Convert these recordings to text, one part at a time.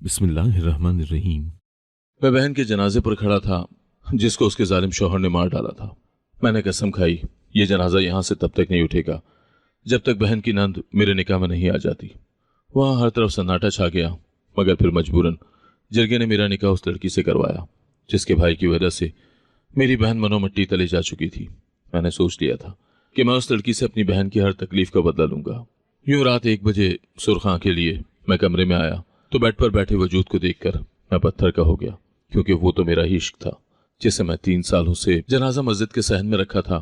बिस्मिल्लाहिर्रहमानिर्रहीम। मैं बहन के जनाजे पर खड़ा था जिसको उसके जालिम शौहर ने मार डाला था। मैंने कसम खाई ये जनाजा यहां से तब तक नहीं उठेगा जब तक बहन की नंद मेरे निकाह में नहीं आ जाती। वहां हर तरफ सन्नाटा छा गया, मगर फिर मजबूरन जिरगे ने मेरा निकाह उस लड़की से करवाया जिसके भाई की वजह से मेरी बहन मनोमट्टी तले जा चुकी थी। मैंने सोच लिया था कि मैं उस लड़की से अपनी बहन की हर तकलीफ का बदला लूंगा। यूं रात 1 बजे सुर्ख आंखें लिए मैं कमरे में आया तो बेड पर बैठे वजूद को देखकर मैं पत्थर का हो गया, क्योंकि वो तो मेरा ही इश्क था जिसे मैं 3 सालों से जनाजा मस्जिद के सहन में रखा था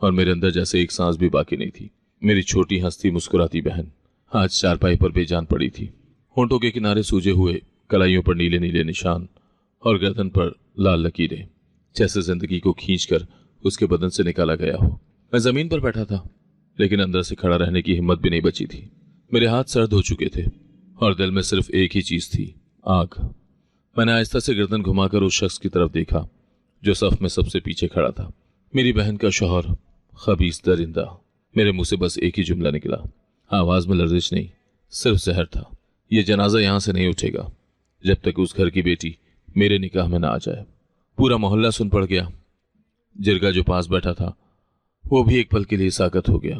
और मेरे अंदर जैसे एक सांस भी बाकी नहीं थी। मेरी छोटी हंसती मुस्कुराती बहन आज चारपाई पर बेजान पड़ी थी। होंठों के किनारे सूजे हुए, कलाइयों पर नीले नीले निशान और गर्दन पर लाल लकीरें, जैसे जिंदगी को खींचकर उसके बदन से निकाला गया हो। मैं जमीन पर बैठा था, लेकिन अंदर से खड़ा रहने की हिम्मत भी नहीं बची थी। मेरे हाथ सर्द हो चुके थे और दिल में सिर्फ एक ही चीज थी, आग। मैंने आहिस्ता से गर्दन घुमाकर उस शख्स की तरफ देखा जो सफ में सबसे पीछे खड़ा था। मेरी बहन का शौहर, खबीस दरिंदा। मेरे मुंह से बस एक ही जुमला निकला, आवाज में लर्जिश नहीं, सिर्फ जहर था। यह जनाजा यहां से नहीं उठेगा जब तक उस घर की बेटी मेरे निकाह में ना आ जाए। पूरा मोहल्ला सुन पड़ गया। जिरगा जो पास बैठा था वो भी एक पल के लिए साकत हो गया।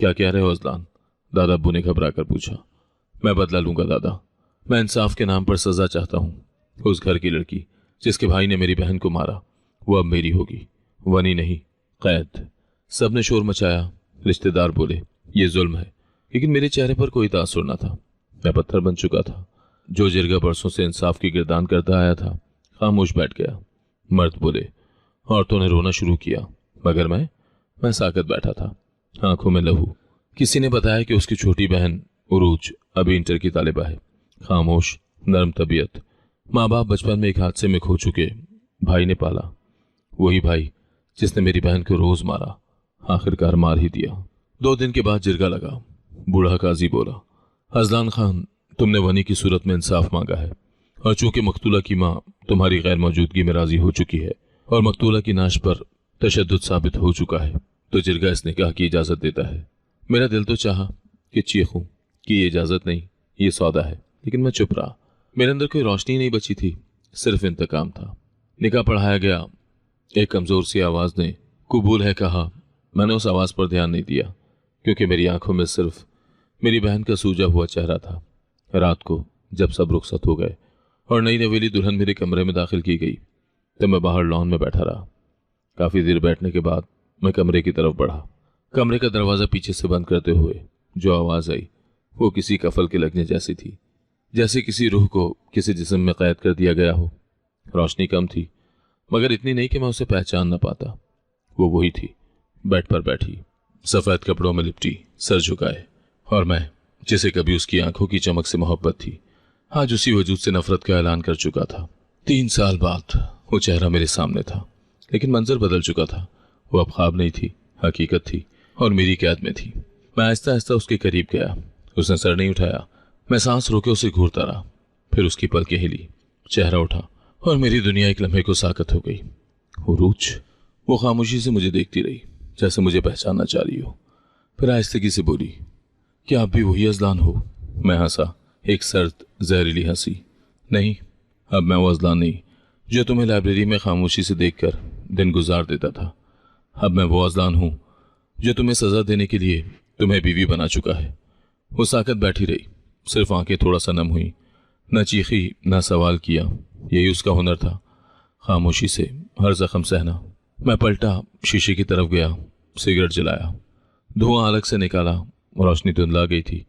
क्या कह रहे हो अजलान? दादा अब्बू ने घबरा कर पूछा। मैं बदला लूंगा दादा, मैं इंसाफ के नाम पर सजा चाहता हूं। उस घर की लड़की जिसके भाई ने मेरी बहन को मारा वो अब मेरी होगी, वनी नहीं, कैद। सबने शोर मचाया। रिश्तेदार बोले ये जुल्म है, लेकिन मेरे चेहरे पर कोई तासुर न था। मैं पत्थर बन चुका था। जो जिरगा बरसों से इंसाफ की गिरदान करता आया था खामोश बैठ गया। मर्द बोले, औरतों ने रोना शुरू किया, मगर मैं साकत बैठा था, आंखों में लहू। किसी ने बताया कि उसकी छोटी बहन उरूज अभी इंटर की तालिबा है। खामोश, नरम तबीयत, माँ बाप बचपन में एक हादसे में खो चुके, भाई ने पाला, वही भाई जिसने मेरी बहन को रोज मारा, आखिरकार मार ही दिया। 2 दिन के बाद जिरगा लगा। बूढ़ा काजी बोला, अजलान खान, तुमने वनी की सूरत में इंसाफ मांगा है, और चूंकि मकतूला की माँ तुम्हारी गैर मौजूदगी में राजी हो चुकी है और मकतूला की नाश पर तशद्दुद साबित हो चुका है, तो जिरगा इस निकाह की इजाजत देता है। मेरा दिल तो चाहा कि चीखूं कि ये इजाजत नहीं, ये सौदा है, लेकिन मैं चुप रहा। मेरे अंदर कोई रोशनी नहीं बची थी, सिर्फ इंतकाम था। निकाह पढ़ाया गया। एक कमजोर सी आवाज ने कबूल है कहा। मैंने उस आवाज पर ध्यान नहीं दिया, क्योंकि मेरी आंखों में सिर्फ मेरी बहन का सूजा हुआ चेहरा था। रात को जब सब रुखसत हो गए और नई नवेली दुल्हन मेरे कमरे में दाखिल की गई, तो मैं बाहर लॉन में बैठा रहा। काफी देर बैठने के बाद मैं कमरे की तरफ बढ़ा। कमरे का दरवाजा पीछे से बंद करते हुए जो आवाज आई वो किसी कफल के लगने जैसी थी, जैसे किसी रूह को किसी जिस्म में कैद कर दिया गया हो। रोशनी कम थी, मगर इतनी नहीं कि मैं उसे पहचान न पाता। वो वही थी, बेड पर बैठी, सफेद कपड़ों में लिपटी, सर झुकाए, और मैं जिसे कभी उसकी आंखों की चमक से मोहब्बत थी, आज उसी वजूद से नफरत का ऐलान कर चुका था। 3 साल बाद वो चेहरा मेरे सामने था, लेकिन मंजर बदल चुका था। वो अब ख्वाब नहीं थी, हकीकत थी, और मेरी कैद में थी। मैं आहिस्ता आहिस्ता उसके करीब गया। उसने सर नहीं उठाया। मैं सांस रोके उसे घूरता रहा। फिर उसकी पलकें हिली, चेहरा उठा, और मेरी दुनिया एक लम्हे को साकत हो गई। उरूज, वो खामोशी से मुझे देखती रही, जैसे मुझे पहचानना चाह रही हो। फिर आहिस्तगी से बोली, क्या आप भी वही अजलान हो? मैं हंसा, एक सर्द जहरीली हंसी। नहीं, अब मैं वो अजलान नहीं जो तुम्हें लाइब्रेरी में खामोशी से देखकर दिन गुजार देता था। अब मैं वो अजलान हूं जो तुम्हें सजा देने के लिए तुम्हें बीवी बना चुका है। वो साकत बैठी रही, सिर्फ आंखें थोड़ा सा नम हुई, न चीखी न सवाल किया। यही उसका हुनर था, खामोशी से हर जख्म सहना। मैं पलटा, शीशे की तरफ गया, सिगरेट जलाया, धुआं अलग से निकाला। रोशनी धुंधला गई थी,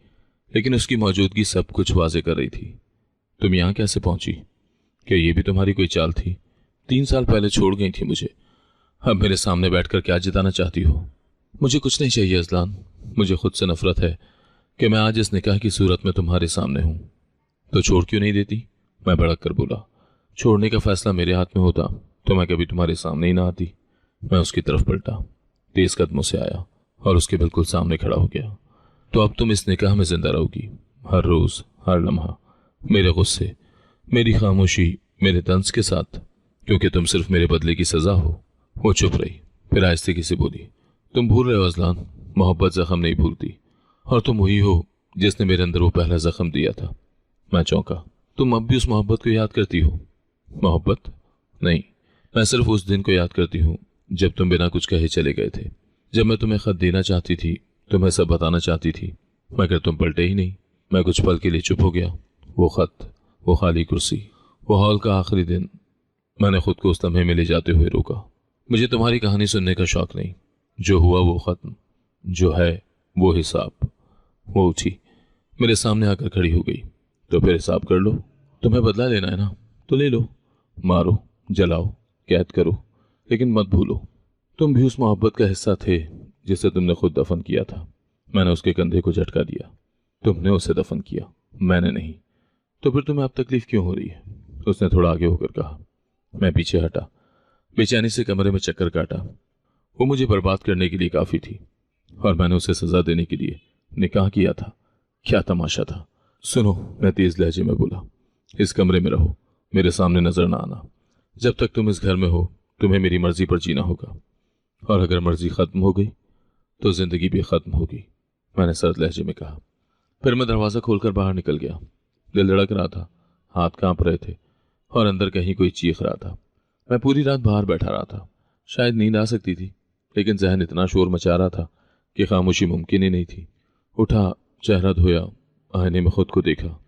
लेकिन उसकी मौजूदगी सब कुछ वाजे कर रही थी। तुम यहां कैसे पहुंची? क्या ये भी तुम्हारी कोई चाल थी? 3 साल पहले छोड़ गई थी मुझे, अब मेरे सामने बैठकर क्या जिताना चाहती हो? मुझे कुछ नहीं चाहिए अजलान, मुझे खुद से नफरत है कि मैं आज इस निकाह की सूरत में तुम्हारे सामने हूं। तो छोड़ क्यों नहीं देती? मैं भड़क कर बोला। छोड़ने का फैसला मेरे हाथ में होता तो मैं कभी तुम्हारे सामने ही ना आती। मैं उसकी तरफ पलटा, तेज कदमों से आया और उसके बिल्कुल सामने खड़ा हो गया। तो अब तुम इस निकाह में जिंदा रहोगी, हर रोज, हर लम्हा, मेरे गुस्से, मेरी खामोशी, मेरे तंज के साथ, क्योंकि तुम सिर्फ मेरे बदले की सजा हो। वो चुप रही, फिर आहिस्ते से बोली, तुम भूल रहे हो अजलान, मोहब्बत जख्म नहीं भूलती, और तुम वही हो जिसने मेरे अंदर वो पहला जख्म दिया था। मैं चौंका। तुम अब भी उस मोहब्बत को याद करती हो? मोहब्बत नहीं, मैं सिर्फ उस दिन को याद करती हूँ जब तुम बिना कुछ कहे चले गए थे, जब मैं तुम्हें खत देना चाहती थी, तुम्हें सब बताना चाहती थी, मगर तुम पलटे ही नहीं। मैं कुछ पल के लिए चुप हो गया। वो खत, वो खाली कुर्सी, वो हॉल का आखिरी दिन। मैंने खुद को उस लम्हे में ले जाते हुए रोका। मुझे तुम्हारी कहानी सुनने का शौक नहीं। जो हुआ वो खत्म, जो है वो हिसाब। वो उठी, मेरे सामने आकर खड़ी हो गई। तो फिर हिसाब कर लो। तुम्हें बदला लेना है ना, तो ले लो। मारो, जलाओ, कैद करो, लेकिन मत भूलो तुम भी उस मोहब्बत का हिस्सा थे जिसे तुमने खुद दफन किया था। मैंने उसके कंधे को झटका दिया। तुमने उसे दफन किया, मैंने नहीं। तो फिर तुम्हें अब तकलीफ क्यों हो रही है? उसने थोड़ा आगे होकर कहा। मैं पीछे हटा, बेचैनी से कमरे में चक्कर काटा। वो मुझे बर्बाद करने के लिए काफी थी, और मैंने उसे सजा देने के लिए निकाह किया था। क्या तमाशा था। सुनो, मैं तेज लहजे में बोला, इस कमरे में रहो, मेरे सामने नजर ना आना। जब तक तुम इस घर में हो तुम्हें मेरी मर्जी पर जीना होगा, और अगर मर्जी खत्म हो गई तो जिंदगी भी खत्म होगी, मैंने सर्द लहजे में कहा। फिर मैं दरवाजा खोलकर बाहर निकल गया। दिल धड़क रहा था, हाथ कांप रहे थे, और अंदर कहीं कोई चीख रहा था। मैं पूरी रात बाहर बैठा रहा था। शायद नींद आ सकती थी, लेकिन जहन इतना शोर मचा रहा था कि खामोशी मुमकिन ही नहीं थी। उठा, चेहरा धोया, आईने में खुद को देखा।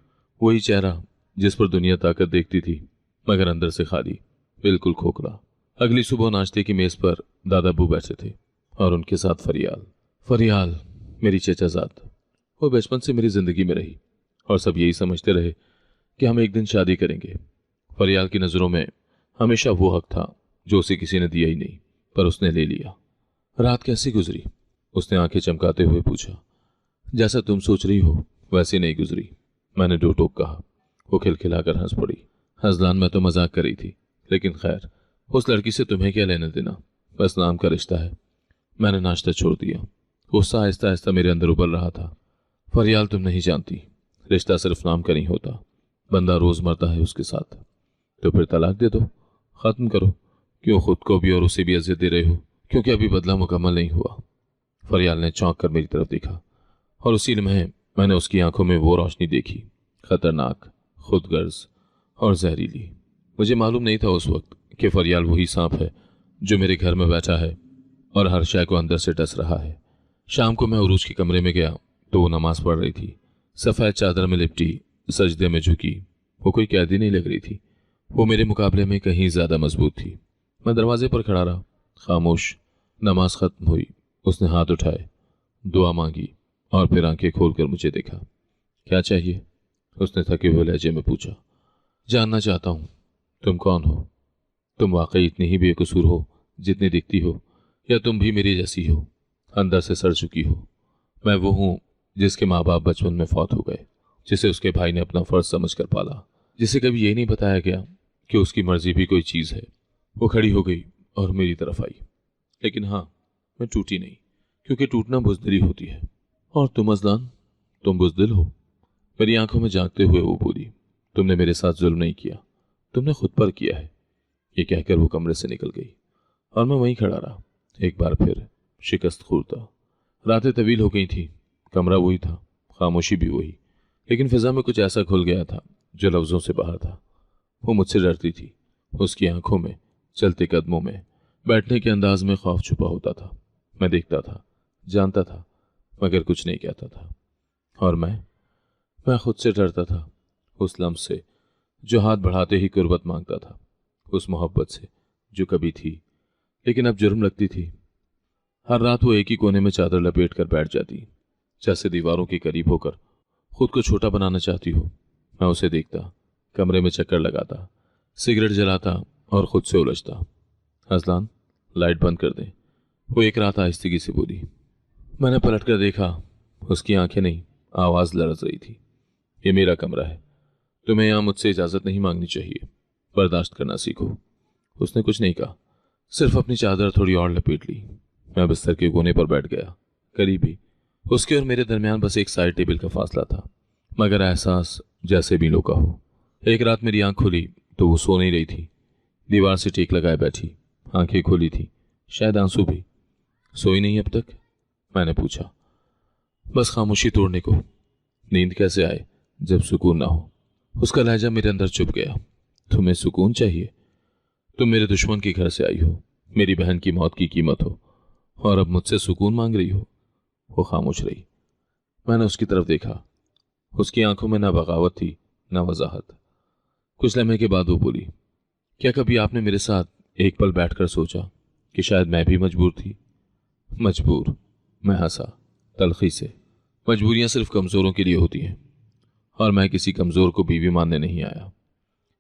वही चेहरा जिस पर दुनिया ताकत देखती थी, मगर अंदर से खाली, बिल्कुल खोखला। अगली सुबह नाश्ते की मेज पर दादाबू बैठे थे, और उनके साथ फरियाल। फरियाल मेरी चचाजाद। वो बचपन से मेरी जिंदगी में रही, और सब यही समझते रहे कि हम एक दिन शादी करेंगे। फरियाल की नज़रों में हमेशा वो हक था जो उसे किसी ने दिया ही नहीं, पर उसने ले लिया। रात कैसी गुजरी? उसने आंखें चमकाते हुए पूछा। जैसा तुम सोच रही हो वैसे नहीं गुजरी, मैंने दो टोक कहा। वो खिलखिलाकर हंस पड़ी। हजलान, मैं तो मजाक कर रही थी, लेकिन खैर, उस लड़की से तुम्हें क्या लेना देना, बस नाम का रिश्ता है। मैंने नाश्ता छोड़ दिया। गुस्सा आहिस्ता आहिस्ता मेरे अंदर उबल रहा था। फरियाल, तुम नहीं जानती, रिश्ता सिर्फ नाम का नहीं होता, बंदा रोज मरता है उसके साथ। तो फिर तलाक दे दो, खत्म करो। क्यों खुद को भी और उसे भी अजियत दे रहे हो? क्योंकि अभी बदला मुकम्मल नहीं हुआ। फरियाल ने चौंक कर मेरी तरफ देखा, और उसी लम्हे मैंने उसकी आंखों में वो रोशनी देखी, खतरनाक, खुदगर्ज और जहरीली। मुझे मालूम नहीं था उस वक्त कि फरियाल वही सांप है जो मेरे घर में बैठा है और हर शय को अंदर से डस रहा है। शाम को मैं उरूज के कमरे में गया तो वो नमाज पढ़ रही थी, सफ़ेद चादर में लिपटी, सजदे में झुकी। वो कोई कैदी नहीं लग रही थी, वो मेरे मुकाबले में कहीं ज्यादा मजबूत थी। मैं दरवाजे पर खड़ा रहा, खामोश। नमाज खत्म हुई, उसने हाथ उठाए, दुआ मांगी, और फिर आंखें खोलकर मुझे देखा। क्या चाहिए? उसने थके हुए लहजे में पूछा। जानना चाहता हूं, तुम कौन हो? तुम वाकई इतनी ही बेकसूर हो जितनी दिखती हो, या तुम भी मेरी जैसी हो, अंदर से सड़ चुकी हो? मैं वो हूं जिसके माँ बाप बचपन में फौत हो गए, जिसे उसके भाई ने अपना फर्ज समझकर पाला, जिसे कभी ये नहीं बताया गया कि उसकी मर्जी भी कोई चीज़ है। वो खड़ी हो गई और मेरी तरफ आई। लेकिन हाँ, मैं टूटी नहीं, क्योंकि टूटना बुज़दिली होती है। और तुम अज़लान, तुम बुज़दिल हो? मेरी आंखों में झांकते हुए वो बोली। तुमने मेरे साथ जुल्म नहीं किया, तुमने खुद पर किया है। ये कहकर वो कमरे से निकल गई, और मैं वहीं खड़ा रहा, एक बार फिर शिकस्त खूरता। रातें तवील हो गई थी, कमरा वही था, खामोशी भी वही, लेकिन फिजा में कुछ ऐसा खुल गया था जो लफ्जों से बाहर था। वो मुझसे डरती थी, उसकी आंखों में, चलते कदमों में, बैठने के अंदाज में खौफ छुपा होता था। मैं देखता था, जानता था, मगर कुछ नहीं कहता था। और मैं खुद से डरता था, उस लम्स से जो हाथ बढ़ाते ही कुर्बत मांगता था, उस मोहब्बत से जो कभी थी लेकिन अब जुर्म लगती थी। हर रात वो एक ही कोने में चादर लपेट कर बैठ जाती, जैसे दीवारों के करीब होकर खुद को छोटा बनाना चाहती हो। मैं उसे देखता, कमरे में चक्कर लगाता, सिगरेट जलाता और खुद से उलझता। अज़लान, लाइट बंद कर दें, वो एक रात आहिस्तगी से बोली। मैंने पलट कर देखा, उसकी आंखें नहीं, आवाज़ लरज़ रही थी। ये मेरा कमरा है, तुम्हें यहाँ मुझसे इजाज़त नहीं मांगनी चाहिए, बर्दाश्त करना सीखो। उसने कुछ नहीं कहा, सिर्फ अपनी चादर थोड़ी और लपेट ली। मैं बिस्तर के कोने पर बैठ गया, करीब ही। उसके और मेरे दरमियान बस एक साइड टेबल का फासला था, मगर एहसास जैसे बीनों का हो। एक रात मेरी आंख खुली तो वो सो नहीं रही थी, दीवार से टेक लगाए बैठी, आंखें खोली थी, शायद आंसू भी। सोई नहीं अब तक? मैंने पूछा। बस खामोशी तोड़ने को। नींद कैसे आए जब सुकून ना हो? उसका लहजा मेरे अंदर चुभ गया। तुम्हें सुकून चाहिए? तुम मेरे दुश्मन के घर से आई हो, मेरी बहन की मौत की कीमत हो, और अब मुझसे सुकून मांग रही हो। वो खामोश रही। मैंने उसकी तरफ देखा। उसकी आंखों में न बगावत थी न वजाहत। कुछ लम्हे के बाद वो बोली, क्या कभी आपने मेरे साथ एक पल बैठकर सोचा कि शायद मैं भी मजबूर थी? मजबूर? मैं हंसा तलखी से। मजबूरियां सिर्फ कमजोरों के लिए होती हैं, और मैं किसी कमजोर को बीवी मानने नहीं आया।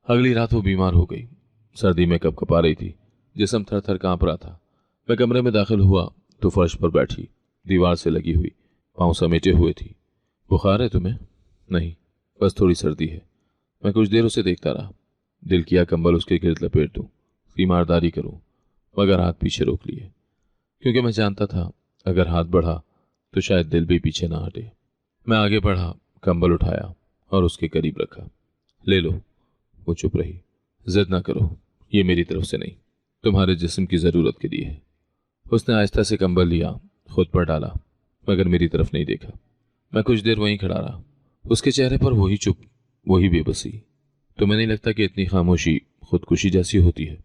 अगली रात वो बीमार हो गई। सर्दी में कपकपा रही थी, जिस्म थर थर कांप रहा था। मैं कमरे में दाखिल हुआ तो फर्श पर बैठी, दीवार से लगी हुई, पांव समेटे हुए थी। बुखार है तुम्हें? नहीं, बस थोड़ी सर्दी है। मैं कुछ देर उसे देखता रहा। दिल किया कंबल उसके गिर्द लपेट दूं, तीमारदारी करूं, मगर हाथ पीछे रोक लिए, क्योंकि मैं जानता था अगर हाथ बढ़ा तो शायद दिल भी पीछे ना हटे। मैं आगे बढ़ा, कंबल उठाया और उसके करीब रखा। ले लो। वो चुप रही। जिद ना करो, ये मेरी तरफ से नहीं, तुम्हारे जिस्म की जरूरत के लिए है। उसने आहिस्ता से कंबल लिया, खुद पर डाला, मगर मेरी तरफ नहीं देखा। मैं कुछ देर वहीं खड़ा रहा। उसके चेहरे पर वही चुप, वही बेबसी। तुम्हें नहीं लगता कि इतनी खामोशी खुदकुशी जैसी होती है?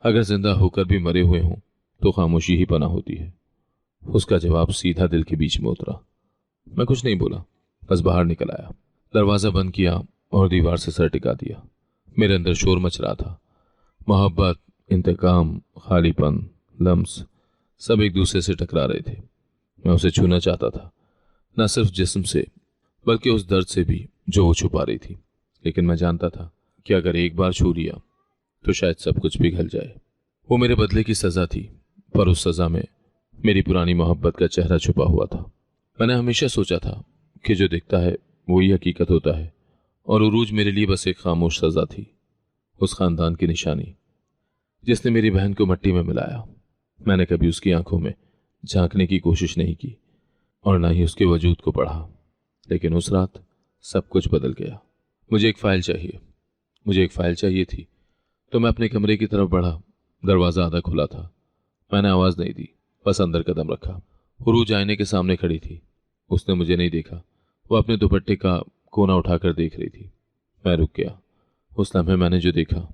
अगर जिंदा होकर भी मरे हुए हों तो खामोशी ही पना होती है। उसका जवाब सीधा दिल के बीच में उतरा। मैं कुछ नहीं बोला, बस बाहर निकल आया, दरवाजा बंद किया और दीवार से सर टिका दिया। मेरे अंदर शोर मच रहा था। मोहब्बत, इंतकाम, खालीपन, लम्स, सब एक दूसरे से टकरा रहे थे। मैं उसे छूना चाहता था, न सिर्फ जिस्म से बल्कि उस दर्द से भी जो वो छुपा रही थी। लेकिन मैं जानता था कि अगर एक बार छू लिया तो शायद सब कुछ पिघल जाए। वो मेरे बदले की सजा थी, पर उस सजा में मेरी पुरानी मोहब्बत का चेहरा छुपा हुआ था। मैंने हमेशा सोचा था कि जो दिखता है वही हकीकत होता है, और उरूज मेरे लिए बस एक खामोश सजा थी, उस खानदान की निशानी जिसने मेरी बहन को मिट्टी में मिलाया। मैंने कभी उसकी आंखों में झांकने की कोशिश नहीं की और ना ही उसके वजूद को पढ़ा। लेकिन उस रात सब कुछ बदल गया। मुझे एक फाइल चाहिए थी, तो मैं अपने कमरे की तरफ बढ़ा। दरवाजा आधा खुला था। मैंने आवाज नहीं दी, बस अंदर कदम रखा। उरूज आईने के सामने खड़ी थी। उसने मुझे नहीं देखा। वो अपने दुपट्टे का कोना उठाकर देख रही थी। मैं रुक गया। उस लम्हे मैंने जो देखा,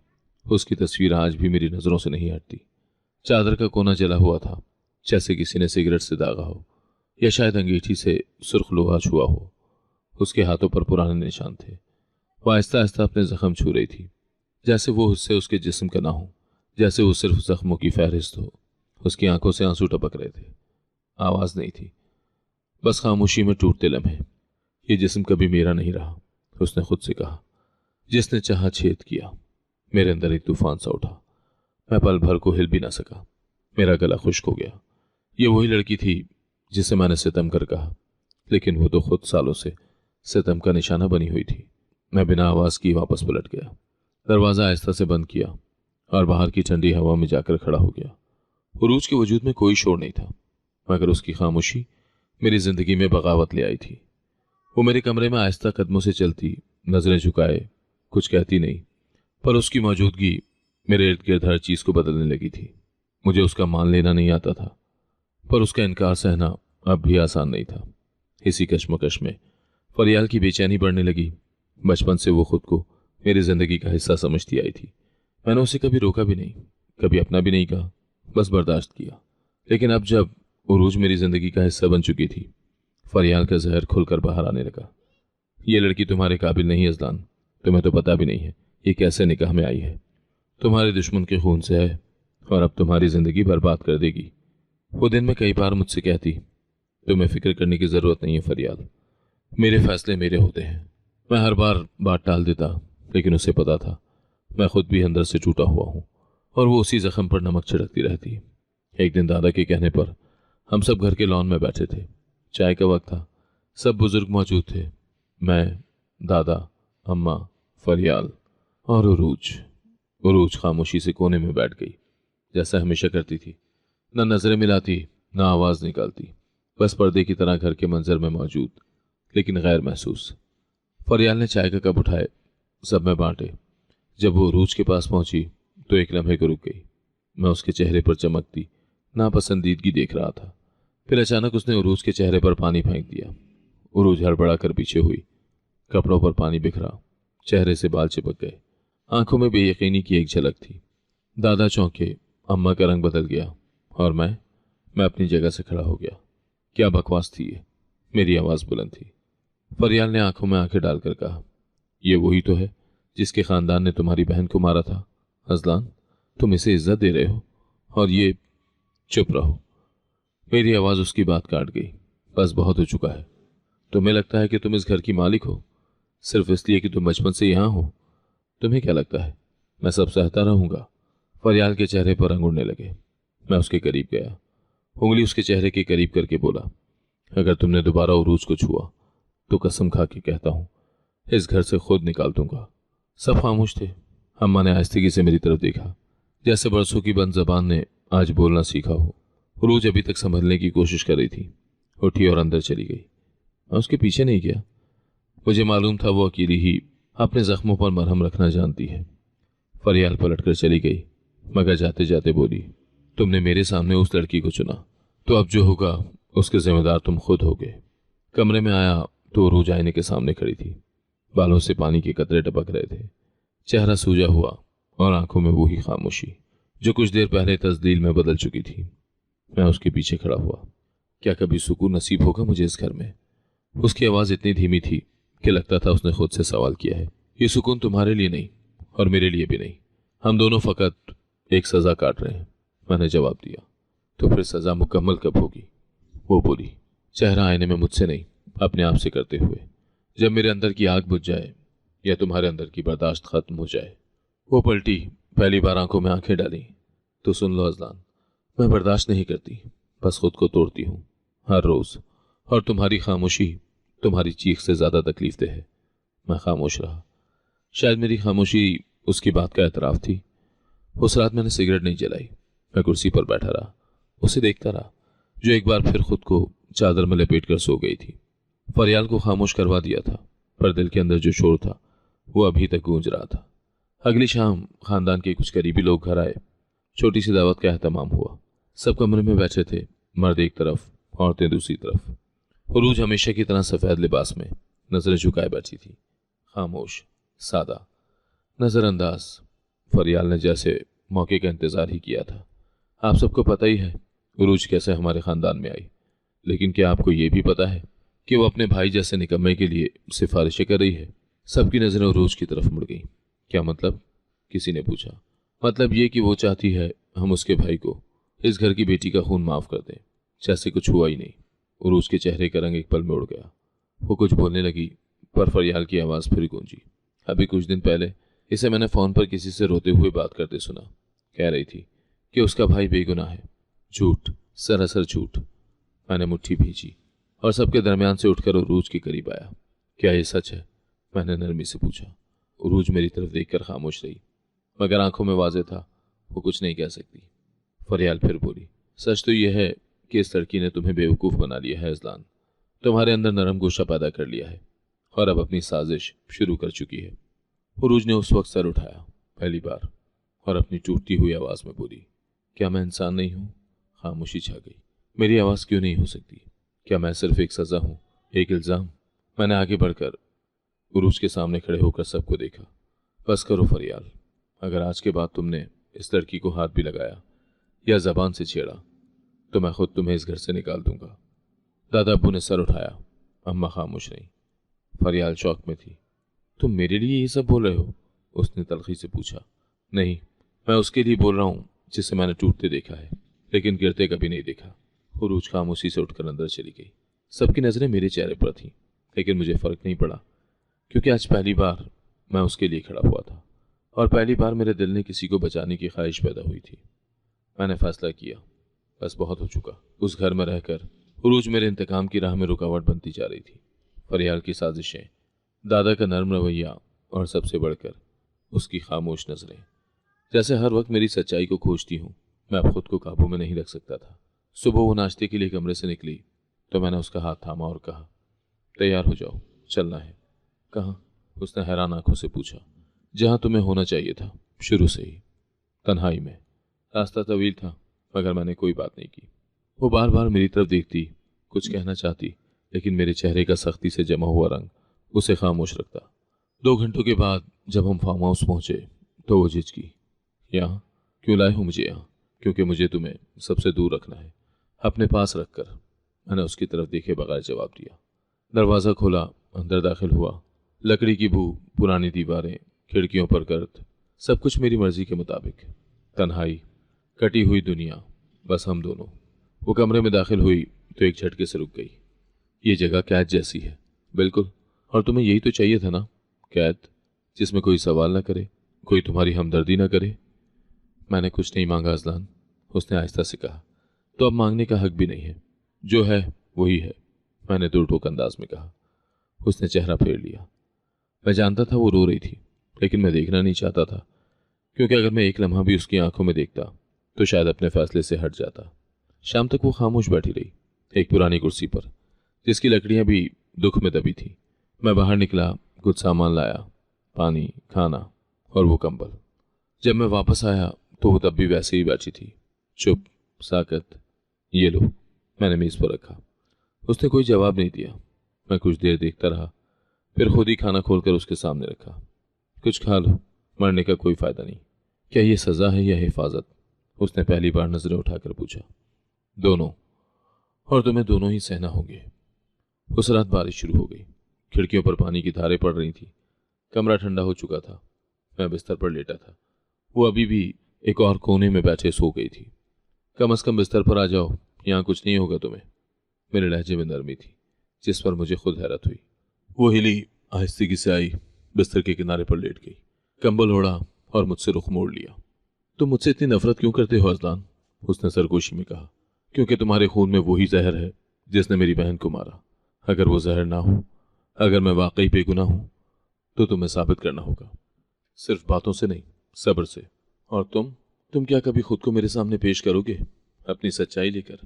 उसकी तस्वीर आज भी मेरी नजरों से नहीं हटती। चादर का कोना जला हुआ था, जैसे किसी ने सिगरेट से दागा हो, या शायद अंगीठी से सुर्ख लोहा छुआ हो। उसके हाथों पर पुराने निशान थे। वह आहिस्ता आहिस्ता अपने जख्म छू रही थी, जैसे वो हिस्से उसके जिस्म का ना हो, जैसे वो सिर्फ जख्मों की फहरिस्त हो। उसकी आंखों से आंसू टपक रहे थे। आवाज नहीं थी, बस खामोशी में टूटते लम्हे। ये जिस्म कभी मेरा नहीं रहा, उसने खुद से कहा। जिसने चाहा छेद किया। मेरे अंदर एक तूफान सा उठा। मैं पल भर को हिल भी ना सका। मेरा गला खुश्क हो गया। ये वही लड़की थी जिसे मैंने सितम कर कहा, लेकिन वो तो खुद सालों से सितम का निशाना बनी हुई थी। मैं बिना आवाज की वापस पलट गया, दरवाजा आहिस्ता से बंद किया और बाहर की ठंडी हवा में जाकर खड़ा हो गया। उरूज के वजूद में कोई शोर नहीं था, मगर उसकी खामोशी मेरी जिंदगी में बगावत ले आई थी। वो मेरे कमरे में आहिस्ता कदमों से चलती, नजरें झुकाए, कुछ कहती नहीं, पर उसकी मौजूदगी मेरे इर्द गिर्द हर चीज को बदलने लगी थी। मुझे उसका मान लेना नहीं आता था, पर उसका इनकार सहना अब भी आसान नहीं था। इसी कश्मकश में फरियाल की बेचैनी बढ़ने लगी। बचपन से वो खुद को मेरी जिंदगी का हिस्सा समझती आई थी। मैंने उसे कभी रोका भी नहीं, कभी अपना भी नहीं कहा, बस बर्दाश्त किया। लेकिन अब जब उरूज मेरी जिंदगी का हिस्सा बन चुकी थी, फरियाल का जहर खुलकर बाहर आने लगा। ये लड़की तुम्हारे काबिल नहीं अजलान, तुम्हें तो पता भी नहीं है ये कैसे निकाह में आई है। तुम्हारे दुश्मन के खून से है और अब तुम्हारी जिंदगी बर्बाद कर देगी। वो दिन में कई बार मुझसे कहती, तुम्हें फिक्र करने की जरूरत नहीं है फरियाल, मेरे फैसले मेरे होते हैं। मैं हर बार बात टाल देता, लेकिन उसे पता था मैं खुद भी अंदर से टूटा हुआ हूं और वो उसी जख्म पर नमक छिड़कती रहती। एक दिन दादा के कहने पर हम सब घर के लॉन में बैठे थे। चाय का वक्त था, सब बुजुर्ग मौजूद थे। मैं, दादा, अम्मा, फरियाल और उरूज। उरूज खामोशी से कोने में बैठ गई, जैसा हमेशा करती थी। न नजरें मिलाती, न आवाज निकालती, बस पर्दे की तरह घर के मंजर में मौजूद, लेकिन गैर महसूस। फरियाल ने चाय का कप उठाए, सब में बांटे। जब वो उरूज के पास पहुंची तो एक लम्हे को रुक गई। मैं उसके चेहरे पर चमकती नापसंदीदगी देख रहा था। फिर अचानक उसने उरूज के चेहरे पर पानी फेंक दिया। उरूज हड़बड़ा कर पीछे हुई। कपड़ों पर पानी बिखरा, चेहरे से बाल चिपक गए, आंखों में बेयकीनी की एक झलक थी। दादा चौंके, अम्मा का रंग बदल गया और मैं अपनी जगह से खड़ा हो गया। क्या बकवास थी ये? मेरी आवाज़ बुलंद थी। फरियाल ने आंखों में आंखें डालकर कहा, ये वही तो है जिसके खानदान ने तुम्हारी बहन को मारा था। अजलान, तुम इसे इज्जत दे रहे हो और ये। चुप रहो। मेरी आवाज़ उसकी बात काट गई। बस बहुत हो चुका है। तुम्हें लगता है कि तुम इस घर की मालिक हो सिर्फ इसलिए कि तुम बचपन से यहां हो? तुम्हें क्या लगता है मैं सब सहता रहूंगा? फरियाल के चेहरे पर रंग उड़ने लगे। मैं उसके करीब गया, उंगली उसके चेहरे के करीब करके बोला, अगर तुमने दोबारा उरूज को छुआ तो कसम खा के कहता हूं इस घर से खुद निकाल दूंगा। सब खामोश थे। अम्मा ने आहिस्तेगी से मेरी तरफ देखा, जैसे बरसों की बंद जबान ने आज बोलना सीखा हो। उरूज अभी तक संभलने की कोशिश कर रही थी, उठी और अंदर चली गई। मैं उसके पीछे नहीं गया। मुझे मालूम था वो अकेली ही अपने जख्मों पर मरहम रखना जानती है। फरियाल पलटकर चली गई, मगर जाते जाते बोली, तुमने मेरे सामने उस लड़की को चुना, तो अब जो होगा उसके जिम्मेदार तुम खुद होगे। कमरे में आया तो उरूज आईने के सामने खड़ी थी। बालों से पानी के कतरे टपक रहे थे, चेहरा सूजा हुआ और आंखों में वही खामोशी जो कुछ देर पहले तस्दील में बदल चुकी थी। मैं उसके पीछे खड़ा हुआ। क्या कभी सुकून नसीब होगा मुझे इस घर में? उसकी आवाज़ इतनी धीमी थी कि लगता था उसने खुद से सवाल किया है। ये सुकून तुम्हारे लिए नहीं और मेरे लिए भी नहीं, हम दोनों फकत एक सज़ा काट रहे हैं। मैंने जवाब दिया। तो फिर सज़ा मुकम्मल कब होगी? वो बोली, चेहरा आईने में मुझसे नहीं अपने आप से करते हुए, जब मेरे अंदर की आग बुझ जाए या तुम्हारे अंदर की बर्दाश्त खत्म हो जाए। वो पलटी, पहली बार आंखों में आंखें डाली। तो सुन लो अजलान, मैं बर्दाश्त नहीं करती, बस खुद को तोड़ती हूँ हर रोज़, और तुम्हारी खामोशी तुम्हारी चीख से ज़्यादा तकलीफ है। मैं खामोश रहा। शायद मेरी खामोशी उसकी बात का एतराफ़ थी। उस रात मैंने सिगरेट नहीं जलाई। मैं कुर्सी पर बैठा रहा, उसे देखता रहा जो एक बार फिर खुद को चादर में लपेट कर सो गई थी। फरियाल को खामोश करवा दिया था, पर दिल के अंदर जो शोर था वो अभी तक गूंज रहा था। अगली शाम खानदान के कुछ करीबी लोग घर आए। छोटी सी दावत का एहतमाम हुआ। सब कमरे में बैठे थे, मर्द एक तरफ, औरतें दूसरी तरफ। उरूज हमेशा की तरह सफ़ेद लिबास में नजरें झुकाए बैठी थी, खामोश, सादा, नज़रअंदाज। फरियाल ने जैसे मौके का इंतज़ार ही किया था। आप सबको पता ही है उरूज कैसे हमारे ख़ानदान में आई, लेकिन क्या आपको ये भी पता है कि वो अपने भाई जैसे निकम्मे के लिए सिफारिशें कर रही है? सबकी नज़रें उरूज की तरफ मुड़ गई। क्या मतलब? किसी ने पूछा। मतलब ये कि वो चाहती है हम उसके भाई को, इस घर की बेटी का खून माफ़ कर दें, जैसे कुछ हुआ ही नहीं। उरूज के चेहरे का रंग एक पल में उड़ गया। वो कुछ बोलने लगी, पर फरियाल की आवाज़ फिर गूंजी। अभी कुछ दिन पहले इसे मैंने फ़ोन पर किसी से रोते हुए बात करते सुना। कह रही थी कि उसका भाई बेगुनाह है। झूठ, सरासर झूठ। मैंने मुट्ठी भींची और सबके दरमियान से उठकर उरूज के करीब आया। क्या ये सच है? मैंने नरमी से पूछा। उरूज मेरी तरफ देखकर खामोश रही, मगर आंखों में वाज़ेह था वो कुछ नहीं कह सकती। फरियाल फिर बोली, सच तो यह है कि इस लड़की ने तुम्हें बेवकूफ़ बना लिया है अजलान, तुम्हारे अंदर नरम गोशा पैदा कर लिया है और अब अपनी साजिश शुरू कर चुकी है। उरूज ने उस वक्त सर उठाया, पहली बार, और अपनी टूटती हुई आवाज़ में बोली, क्या मैं इंसान नहीं हूँ? खामोशी छा गई। मेरी आवाज़ क्यों नहीं हो सकती? क्या मैं सिर्फ एक सज़ा हूँ, एक इल्ज़ाम? मैंने आगे बढ़कर उरूज के सामने खड़े होकर सबको देखा। बस करो फरियाल, अगर आज के बाद तुमने इस लड़की को हाथ भी लगाया या ज़बान से छेड़ा तो मैं खुद तुम्हें इस घर से निकाल दूंगा। दादा अब्बू ने सर उठाया, अम्मा खामोश रही। फरियाल शौक में थी। तुम मेरे लिए ये सब बोल रहे हो? उसने तलखी से पूछा। नहीं, मैं उसके लिए बोल रहा हूँ जिसे मैंने टूटते देखा है, लेकिन गिरते कभी नहीं देखा। उरूज खामोशी से उठकर अंदर चली गई। सबकी नज़रें मेरे चेहरे पर थीं, लेकिन मुझे फ़र्क नहीं पड़ा, क्योंकि आज पहली बार मैं उसके लिए खड़ा हुआ था और पहली बार मेरे दिल ने किसी को बचाने की ख्वाहिश पैदा हुई थी। मैंने फैसला किया, बस बहुत हो चुका। उस घर में रहकर उरूज मेरे इंतकाम की राह में रुकावट बनती जा रही थी। फरियाल की साजिशें, दादा का नर्म रवैया और सबसे बढ़कर उसकी खामोश नज़रें, जैसे हर वक्त मेरी सच्चाई को खोजती हूँ। मैं अब खुद को काबू में नहीं रख सकता था। सुबह वो नाश्ते के लिए कमरे से निकली तो मैंने उसका हाथ थामा और कहा, तैयार हो जाओ, चलना है। कहाँ? उसने हैरान आंखों से पूछा। जहाँ तुम्हें होना चाहिए था, शुरू से ही, तन्हाई में। रास्ता तवील था, मगर मैंने कोई बात नहीं की। वो बार बार मेरी तरफ देखती, कुछ कहना चाहती, लेकिन मेरे चेहरे का सख्ती से जमा हुआ रंग उसे खामोश रखता। 2 घंटों के बाद जब हम फार्म हाउस पहुंचे तो वो झिझकी। यहाँ क्यों लाए हो मुझे यहाँ? क्योंकि मुझे तुम्हें सबसे दूर रखना है, अपने पास रखकर। मैंने उसकी तरफ देखे बगैर जवाब दिया। दरवाज़ा खोला, अंदर दाखिल हुआ। लकड़ी की बू, पुरानी दीवारें, खिड़कियों पर गर्द, सब कुछ मेरी मर्जी के मुताबिक। तन्हाई, कटी हुई दुनिया, बस हम दोनों। वो कमरे में दाखिल हुई तो एक झटके से रुक गई। ये जगह कैद जैसी है। बिल्कुल, और तुम्हें यही तो चाहिए था ना, कैद जिसमें कोई सवाल ना करे, कोई तुम्हारी हमदर्दी ना करे। मैंने कुछ नहीं मांगा अज़लान, उसने आहिस्ता से कहा। तो अब मांगने का हक भी नहीं है, जो है वही है, मैंने दो टोक अंदाज में कहा। उसने चेहरा फेर लिया। मैं जानता था वो रो रही थी, लेकिन मैं देखना नहीं चाहता था, क्योंकि अगर मैं एक लम्हा भी उसकी आंखों में देखता तो शायद अपने फैसले से हट जाता। शाम तक वो खामोश बैठी रही, एक पुरानी कुर्सी पर, जिसकी लकड़ियां भी दुख में दबी थी। मैं बाहर निकला, कुछ सामान लाया, पानी, खाना और वो कंबल। जब मैं वापस आया तो वो तब भी वैसे ही बैठी थी, चुप, साकत। ये लो, मैंने मेज पर रखा। उसने कोई जवाब नहीं दिया। मैं कुछ देर देखता रहा, फिर खुद ही खाना खोलकर उसके सामने रखा। कुछ खा लो, मरने का कोई फायदा नहीं। क्या ये सजा है या हिफाजत? उसने पहली बार नजरें उठाकर पूछा। दोनों, और तुम्हें दोनों ही सहना होंगे। उस रात बारिश शुरू हो गई, खिड़कियों पर पानी की धारें पड़ रही थी। कमरा ठंडा हो चुका था। मैं बिस्तर पर लेटा था, वो अभी भी एक और कोने में बैठे सो गई थी। कम से कम बिस्तर पर आ जाओ, यहाँ कुछ नहीं होगा तुम्हें। मेरे लहजे में नरमी थी, जिस पर मुझे खुद हैरत हुई। वो हिली, आहिस्तेगी से आई, बिस्तर के किनारे पर लेट गई, कंबल ओढ़ा और मुझसे रुख मोड़ लिया। तुम मुझसे इतनी नफरत क्यों करते हो अज़लान? उसने सरगोशी में कहा। क्योंकि तुम्हारे खून में वही जहर है जिसने मेरी बहन को मारा। अगर वो जहर ना हो, अगर मैं वाकई बेगुनाह हूं, तो तुम्हें साबित करना होगा, सिर्फ बातों से नहीं, सब्र से। और तुम क्या कभी खुद को मेरे सामने पेश करोगे, अपनी सच्चाई लेकर?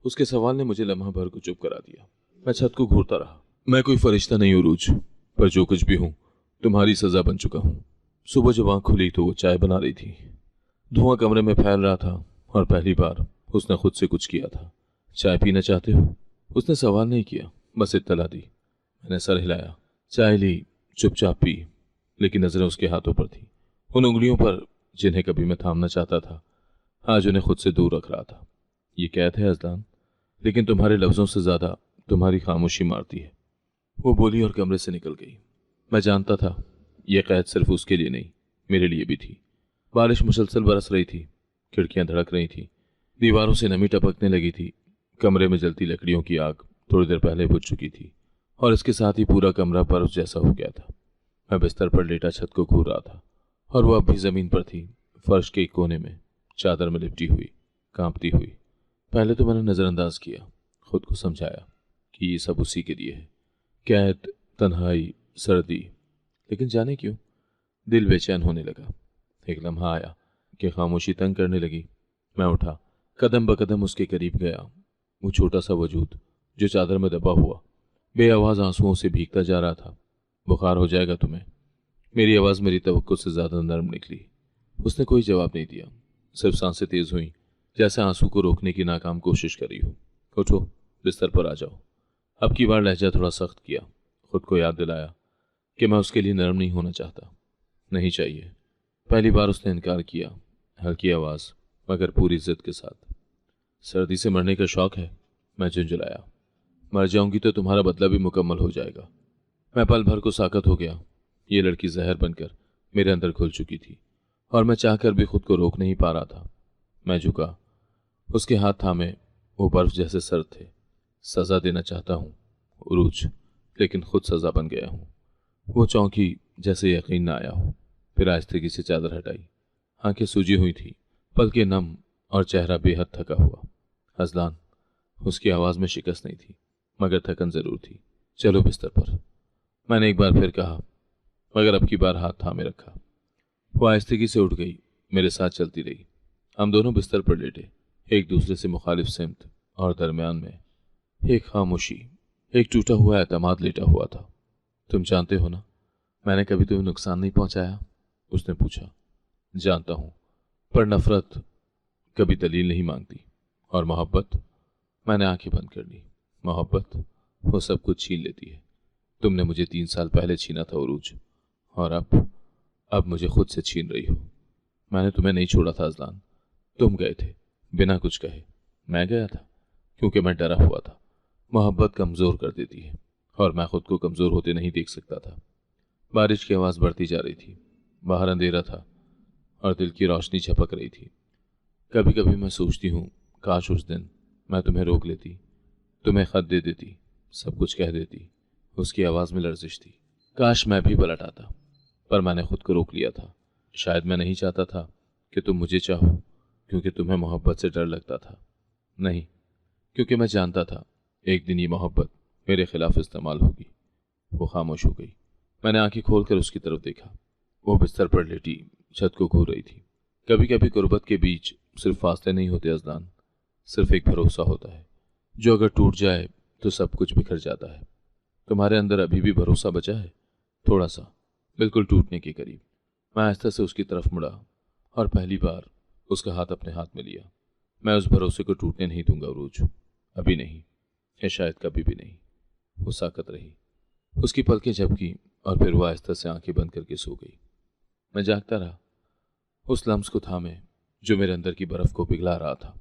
उसके सवाल ने मुझे लम्हा भर को चुप करा दिया। मैं छत को घूरता रहा। मैं कोई फरिश्ता नहीं हूं रूज, पर जो कुछ भी हूं तुम्हारी सजा बन चुका हूं। सुबह जब आंख खुली तो वो चाय बना रही थी। धुआं कमरे में फैल रहा था और पहली बार उसने खुद से कुछ किया था। चाय पीना चाहते हो? उसने सवाल नहीं किया, बस इत्तला दी। मैंने सर हिलाया, चाय ली, चुपचाप पी, लेकिन नजरें उसके हाथों पर थी, उन उंगलियों पर जिन्हें कभी मैं थामना चाहता था, आज उन्हें खुद से दूर रख रहा था। ये कैद है अज़लान, लेकिन तुम्हारे लफ्जों से ज्यादा तुम्हारी खामोशी मारती है। वो बोली और कमरे से निकल गई। मैं जानता था यह कैद सिर्फ उसके लिए नहीं, मेरे लिए भी थी। बारिश मुसलसल बरस रही थी, खिड़कियां धड़क रही थी, दीवारों से नमी टपकने लगी थी। कमरे में जलती लकड़ियों की आग थोड़ी देर पहले बुझ चुकी थी और इसके साथ ही पूरा कमरा बर्फ जैसा हो गया था। मैं बिस्तर पर लेटा छत को घूर रहा था और वो अब भी जमीन पर थी, फर्श के एक कोने में, चादर में लिपटी हुई, कांपती हुई। पहले तो मैंने नजरअंदाज किया, खुद को समझाया कि ये सब उसी के लिए है, कैद, तन्हाई, सर्दी। लेकिन जाने क्यों दिल बेचैन होने लगा। एक लम्हा आया कि खामोशी तंग करने लगी। मैं उठा, कदम बकदम उसके करीब गया। वो छोटा सा वजूद जो चादर में दबा हुआ बेआवाज आंसुओं से भीगता जा रहा था। बुखार हो जाएगा तुम्हें। मेरी आवाज मेरी तवक्को से ज्यादा नर्म निकली। उसने कोई जवाब नहीं दिया, सिर्फ सांसें तेज हुई, जैसे आंसू को रोकने की नाकाम कोशिश कर रही हो। उठो, बिस्तर पर आ जाओ। अब की बार लहजा थोड़ा सख्त किया, खुद को याद दिलाया कि मैं उसके लिए नरम नहीं होना चाहता। नहीं चाहिए। पहली बार उसने इनकार किया, हल्की आवाज मगर पूरी जिद के साथ। सर्दी से मरने का शौक है? मैं झुंझलाया। मर जाऊंगी तो तुम्हारा बदला भी मुकम्मल हो जाएगा। मैं पल भर को साकत हो गया। ये लड़की जहर बनकर मेरे अंदर घुल चुकी थी और मैं चाहकर भी खुद को रोक नहीं पा रहा था। मैं झुका, उसके हाथ थामे, वो बर्फ जैसे सर्द थे। सजा देना चाहता हूँ उरूज, लेकिन खुद सजा बन गया हूँ। वो चौंकी, जैसे यकीन न आया हो, फिर आहिस्तेगी से चादर हटाई। आंखें सूजी हुई थी, पलकें नम और चेहरा बेहद थका हुआ। अज़लान, उसकी आवाज में शिकस्त नहीं थी, मगर थकन जरूर थी। चलो बिस्तर पर, मैंने एक बार फिर कहा, मगर अब की बार हाथ थामे रखा। वो आहिस्तेगी से उठ गई, मेरे साथ चलती रही। हम दोनों बिस्तर पर लेटे, एक दूसरे से मुखालिफ सिमत, और दरमियान में एक खामोशी, एक टूटा हुआ एतमाद लेटा हुआ था। तुम जानते हो ना, मैंने कभी तुम्हें नुकसान नहीं पहुंचाया? उसने पूछा। जानता हूं, पर नफरत कभी दलील नहीं मांगती। और मोहब्बत? मैंने आंखें बंद कर ली। मोहब्बत वो सब कुछ छीन लेती है। तुमने मुझे 3 साल पहले छीना था उरूज, और अब मुझे खुद से छीन रही हो। मैंने तुम्हें नहीं छोड़ा था अजलान, तुम गए थे बिना कुछ कहे। मैं गया था क्योंकि मैं डरा हुआ था। मोहब्बत कमज़ोर कर देती है और मैं खुद को कमज़ोर होते नहीं देख सकता था। बारिश की आवाज़ बढ़ती जा रही थी, बाहर अंधेरा था और दिल की रोशनी झपक रही थी। कभी कभी मैं सोचती हूँ, काश उस दिन मैं तुम्हें रोक लेती, तुम्हें खत दे देती, सब कुछ कह देती। उसकी आवाज़ में लर्जिश थी। काश मैं भी पलट आता, पर मैंने खुद को रोक लिया था। शायद मैं नहीं चाहता था कि तुम मुझे चाहो, क्योंकि तुम्हें मोहब्बत से डर लगता था। नहीं, क्योंकि मैं जानता था एक दिन ये मोहब्बत मेरे खिलाफ इस्तेमाल होगी। वो खामोश हो गई। मैंने आंखें खोलकर उसकी तरफ देखा। वो बिस्तर पर लेटी छत को घूर रही थी। कभी कभी गुर्बत के बीच सिर्फ फासले नहीं होते अजलान, सिर्फ एक भरोसा होता है जो अगर टूट जाए तो सब कुछ बिखर जाता है। तुम्हारे अंदर अभी भी भरोसा बचा है, थोड़ा सा, बिल्कुल टूटने के करीब। मैं आहिस्ता से उसकी तरफ मुड़ा और पहली बार उसका हाथ अपने हाथ में लिया। मैं उस भरोसे को टूटने नहीं दूंगा उरूज, अभी नहीं, या शायद कभी भी नहीं। वो साकत रही, उसकी पलकें झपकी और फिर वो आहिस्ता से आंखें बंद करके सो गई। मैं जागता रहा, उस लम्स को थामे जो मेरे अंदर की बर्फ को पिघला रहा था।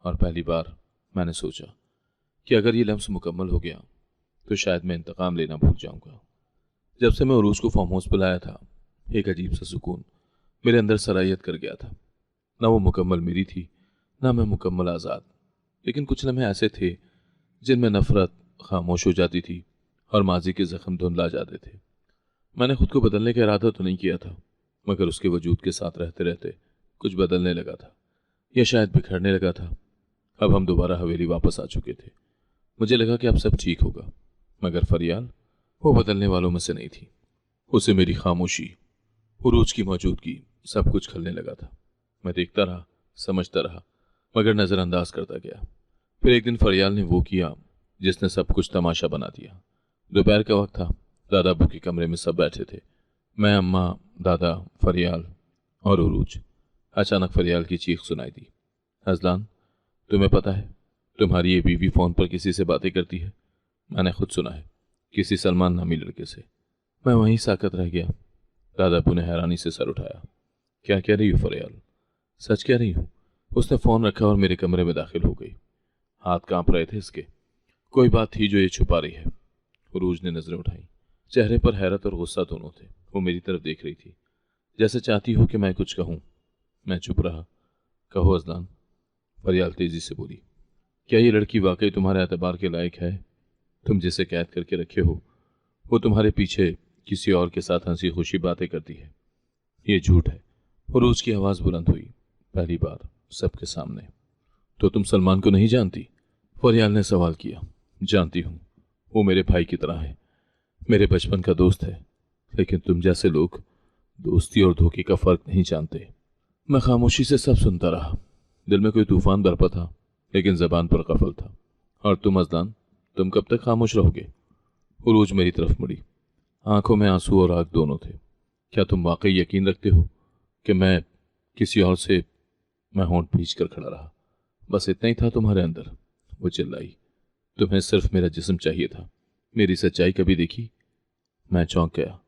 और पहली बार मैंने सोचा कि अगर ये लम्स मुकम्मल हो गया तो शायद मैं इंतकाम लेना भूल जाऊंगा। जब से मैं उरूज को फार्म हाउस पर लाया था, एक अजीब सा सुकून मेरे अंदर सरायत कर गया था। ना वो मुकम्मल मेरी थी, ना मैं मुकम्मल आज़ाद, लेकिन कुछ लम्हे ऐसे थे जिनमें नफरत खामोश हो जाती थी और माजी के जख्म धुंधला जाते थे। मैंने खुद को बदलने का इरादा तो नहीं किया था, मगर उसके वजूद के साथ रहते रहते कुछ बदलने लगा था, या शायद बिखरने लगा था। अब हम दोबारा हवेली वापस आ चुके थे। मुझे लगा कि अब सब ठीक होगा, मगर फरियाल वो बदलने वालों में से नहीं थी। उसे मेरी खामोशी, उरूज की मौजूदगी, सब कुछ खलने लगा था। मैं देखता रहा, समझता रहा, मगर नज़रअंदाज करता गया। फिर एक दिन फरियाल ने वो किया जिसने सब कुछ तमाशा बना दिया। दोपहर का वक्त था, दादा अबू के कमरे में सब बैठे थे, मैं, अम्मा, दादा, फरियाल और उरूज। अचानक फरियाल की चीख सुनाई दी, अजलान, तुम्हें पता है तुम्हारी ये बीवी फोन पर किसी से बातें करती है। मैंने खुद सुना है, किसी सलमान नामी लड़के से। मैं वहीं साकत रह गया। दादा अबू ने हैरानी से सर उठाया, क्या कह रही हो फरियाल? सच कह रही हूँ। उसने फोन रखा और मेरे कमरे में दाखिल हो गई। हाथ कांप रहे थे इसके। कोई बात थी जो ये छुपा रही है। उरूज ने नजरें उठाई, चेहरे पर हैरत और गुस्सा दोनों थे। वो मेरी तरफ देख रही थी, जैसे चाहती हो कि मैं कुछ कहूं। मैं चुप रहा। कहो अजलान, फरियाल तेजी से बोली, क्या ये लड़की वाकई तुम्हारे एतबार के लायक है? तुम जिसे कैद करके रखे हो वो तुम्हारे पीछे किसी और के साथ हंसी खुशी बातें करती है। ये झूठ है। उरूज की आवाज बुलंद हुई, पहली बार सबके सामने। तो तुम सलमान को नहीं जानती? फरियाल ने सवाल किया। जानती हूं, वो मेरे भाई की तरह है, मेरे बचपन का दोस्त है, लेकिन तुम जैसे लोग दोस्ती और धोखे का फर्क नहीं जानते। मैं खामोशी से सब सुनता रहा। दिल में कोई तूफान बरपा था, लेकिन जबान पर कफल था। और तुम अजलान, तुम कब तक खामोश रहोगे? उरूज मेरी तरफ मुड़ी, आंखों में आंसू और आग दोनों थे। क्या तुम वाकई यकीन रखते हो कि मैं किसी और से? मैं होंठ भींच कर खड़ा रहा। बस इतना ही था तुम्हारे अंदर? वो चिल्लाई, तुम्हें सिर्फ मेरा जिस्म चाहिए था, मेरी सच्चाई कभी देखी? मैं चौंक गया।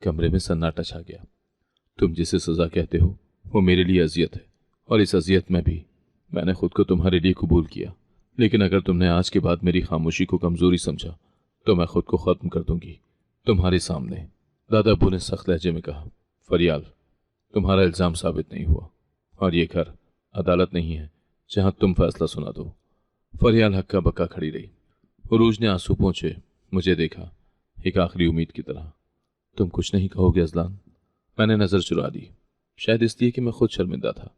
कमरे में सन्नाटा छा गया। तुम जिसे सजा कहते हो वो मेरे लिए अजियत है, और इस अजियत में भी मैंने खुद को तुम्हारे लिए कबूल किया। लेकिन अगर तुमने आज के बाद मेरी खामोशी को कमजोरी समझा तो मैं खुद को खत्म कर दूंगी तुम्हारे सामने। दादा अबू ने सख्त लहजे में कहा, फरियाल, तुम्हारा इल्जाम साबित नहीं हुआ, और ये घर अदालत नहीं है जहां तुम फैसला सुना दो। फरियाल हक्का बक्का खड़ी रही। उरूज ने आंसू पोंछे मुझे देखा, एक आखिरी उम्मीद की तरह। तुम कुछ नहीं कहोगे अजलान? मैंने नजर चुरा दी, शायद इसलिए कि मैं खुद शर्मिंदा था।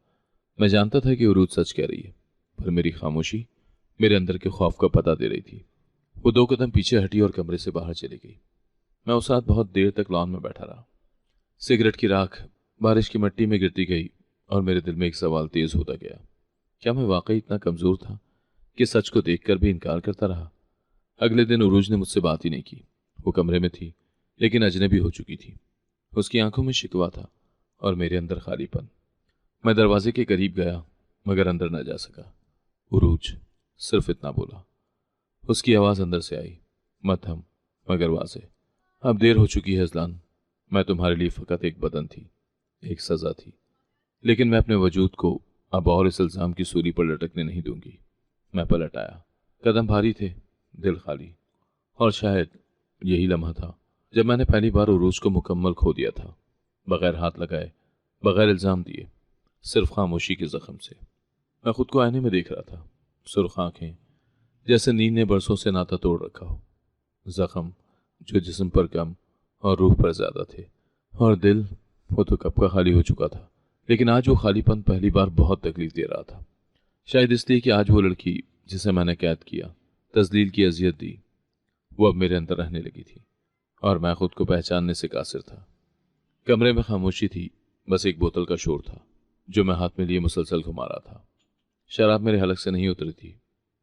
मैं जानता था कि उरूज सच कह रही है, पर मेरी खामोशी मेरे अंदर के खौफ का पता दे रही थी। वो 2 कदम पीछे हटी और कमरे से बाहर चली गई। मैं उस रात बहुत देर तक लॉन में बैठा रहा। सिगरेट की राख बारिश की मिट्टी में गिरती गई और मेरे दिल में एक सवाल तेज होता गया, क्या मैं वाकई इतना कमजोर था कि सच को देखकर भी इनकार करता रहा? अगले दिन उरूज ने मुझसे बात ही नहीं की। वो कमरे में थी, लेकिन अजनबी हो चुकी थी। उसकी आंखों में शिकवा था और मेरे अंदर खालीपन। मैं दरवाजे के करीब गया, मगर अंदर न जा सका। उरूज, सिर्फ इतना बोला। उसकी आवाज अंदर से आई, मध्यम मगर वाज़ेह। अब देर हो चुकी है अजलान, मैं तुम्हारे लिए फ़कत एक बदन थी, एक सज़ा थी, लेकिन मैं अपने वजूद को अब और इस इल्ज़ाम की सूली पर लटकने नहीं दूंगी। मैं पलट आया। कदम भारी थे, दिल खाली, और शायद यही लम्हा था जब मैंने पहली बार उरूज को मुकम्मल खो दिया था, बगैर हाथ लगाए, बगैर इल्ज़ाम दिए, सिर्फ खामोशी के ज़ख्म से। मैं खुद को आईने में देख रहा था, सुर्ख आंखें, जैसे नींद ने बरसों से नाता तोड़ रखा हो, ज़ख्म जो जिस्म पर कम और रूह पर ज़्यादा थे, और दिल वो तो कब का खाली हो चुका था, लेकिन आज वो खालीपन पहली बार बहुत तकलीफ दे रहा था। शायद इसलिए कि आज वो लड़की जिसे मैंने कैद किया, तज़लील की अजियत दी, वो अब मेरे अंदर रहने लगी थी, और मैं खुद को पहचानने से कासिर था। कमरे में खामोशी थी, बस एक बोतल का शोर था जो मैं हाथ में लिए मुसलसल घुमा रहा था। शराब मेरे हलक से नहीं उतरी थी,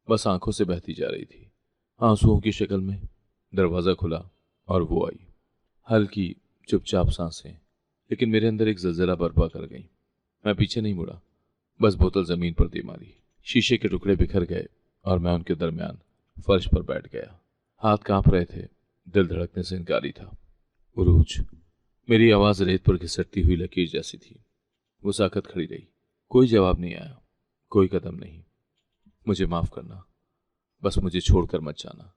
बस आंखों से बहती जा रही थी, आंसुओं की शक्ल में। दरवाज़ा खुला और वो आई, हल्की चुपचाप सांसें, लेकिन मेरे अंदर एक ज़लज़ला बर्पा कर गई। मैं पीछे नहीं मुड़ा, बस बोतल ज़मीन पर दे मारी। शीशे के टुकड़े बिखर गए और मैं उनके दरमियान फर्श पर बैठ गया। हाथ कांप रहे थे, दिल धड़कने से इनकारी था। उरूज, मेरी आवाज़ रेत पर घिसटती हुई लकीर जैसी थी। वो साकत खड़ी रही, कोई जवाब नहीं आया, कोई कदम नहीं। मुझे माफ़ करना, बस मुझे छोड़कर मत जाना।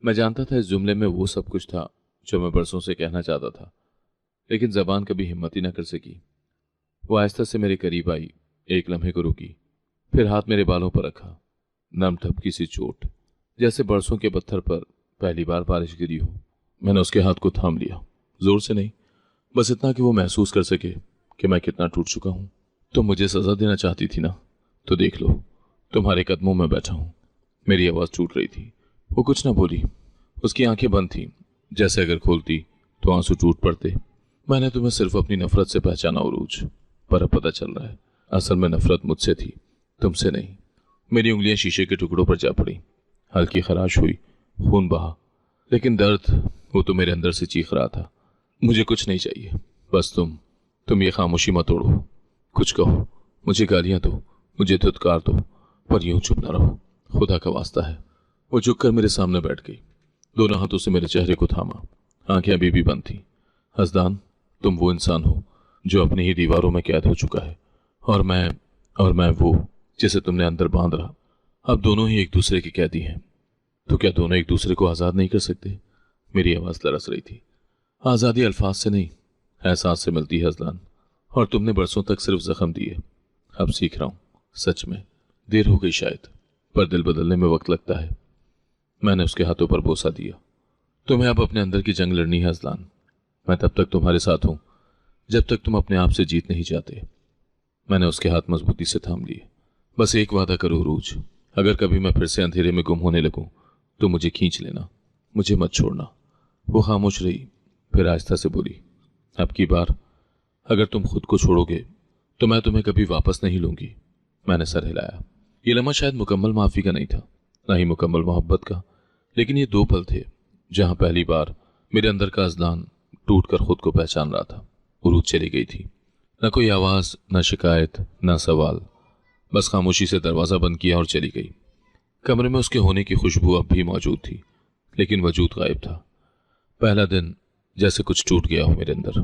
मैं जानता था इस जुमले में वो सब कुछ था जो मैं बरसों से कहना चाहता था, लेकिन जबान कभी हिम्मत ही ना कर सकी। वो आहिस्ता से मेरे करीब आई, एक लम्हे को रुकी, फिर हाथ मेरे बालों पर रखा। नम ठपकी सी चोट, जैसे बरसों के पत्थर पर पहली बार बारिश गिरी हो। मैंने उसके हाथ को थाम लिया, जोर से नहीं, बस इतना कि वो महसूस कर सके कि मैं कितना टूट चुका हूं। तुम मुझे सजा देना चाहती थी ना, तो देख लो, तुम्हारे कदमों में बैठा हूं। मेरी आवाज़ टूट रही थी। वो कुछ ना बोली, उसकी आंखें बंद थीं, जैसे अगर खोलती तो आंसू टूट पड़ते। मैंने तुम्हें सिर्फ अपनी नफरत से पहचाना उरूज, पर अब पता चल रहा है असल में नफरत मुझसे थी, तुमसे नहीं। मेरी उंगलियां शीशे के टुकड़ों पर जा पड़ी, हल्की खराश हुई, खून बहा, लेकिन दर्द वो तो मेरे अंदर से चीख रहा था। मुझे कुछ नहीं चाहिए, बस तुम ये खामोशी मत तोड़ो। कुछ कहो, मुझे गालियां दो, मुझे धुतकार दो, पर यूं चुप ना रहो, खुदा का वास्ता है। वो झुककर मेरे सामने बैठ गई, दोनों हाथों से मेरे चेहरे को थामा, आंखें अभी भी बंद थीं। हसदान, तुम वो इंसान हो जो अपनी ही दीवारों में कैद हो चुका है, और मैं वो जिसे तुमने अंदर बांध रहा। अब दोनों ही एक दूसरे के कैदी हैं, तो क्या दोनों एक दूसरे को आज़ाद नहीं कर सकते? मेरी आवाज़ लरस रही थी। आज़ादी अल्फाज से नहीं, एहसास से मिलती है हसदान, और तुमने बरसों तक सिर्फ जख्म दिए। अब सीख रहा हूँ, सच में देर हो गई शायद, पर दिल बदलने में वक्त लगता है। मैंने उसके हाथों पर बोसा दिया। तुम्हें अब अपने अंदर की जंग लड़नी है हसदान। मैं तब तक तुम्हारे साथ हूं जब तक तुम अपने आप से जीत नहीं जाते। मैंने उसके हाथ मजबूती से थाम लिए। बस एक वादा करो उरूज, अगर कभी मैं फिर से अंधेरे में गुम होने लगूं तो मुझे खींच लेना, मुझे मत छोड़ना। वो खामोश रही, फिर आहिस्ता से बोली, अब की बार अगर तुम खुद को छोड़ोगे तो मैं तुम्हें कभी वापस नहीं लूंगी। मैंने सर हिलाया। ये लम्हा शायद मुकम्मल माफी का नहीं था, ना ही मुकम्मल मोहब्बत का, लेकिन ये दो पल थे जहां पहली बार मेरे अंदर का अज़लान टूटकर खुद को पहचान रहा था। उरूज चली गई थी, न कोई आवाज, न शिकायत, न सवाल, बस खामोशी से दरवाजा बंद किया और चली गई। कमरे में उसके होने की खुशबू अब भी मौजूद थी, लेकिन वजूद गायब था। पहला दिन जैसे कुछ टूट गया हो मेरे अंदर।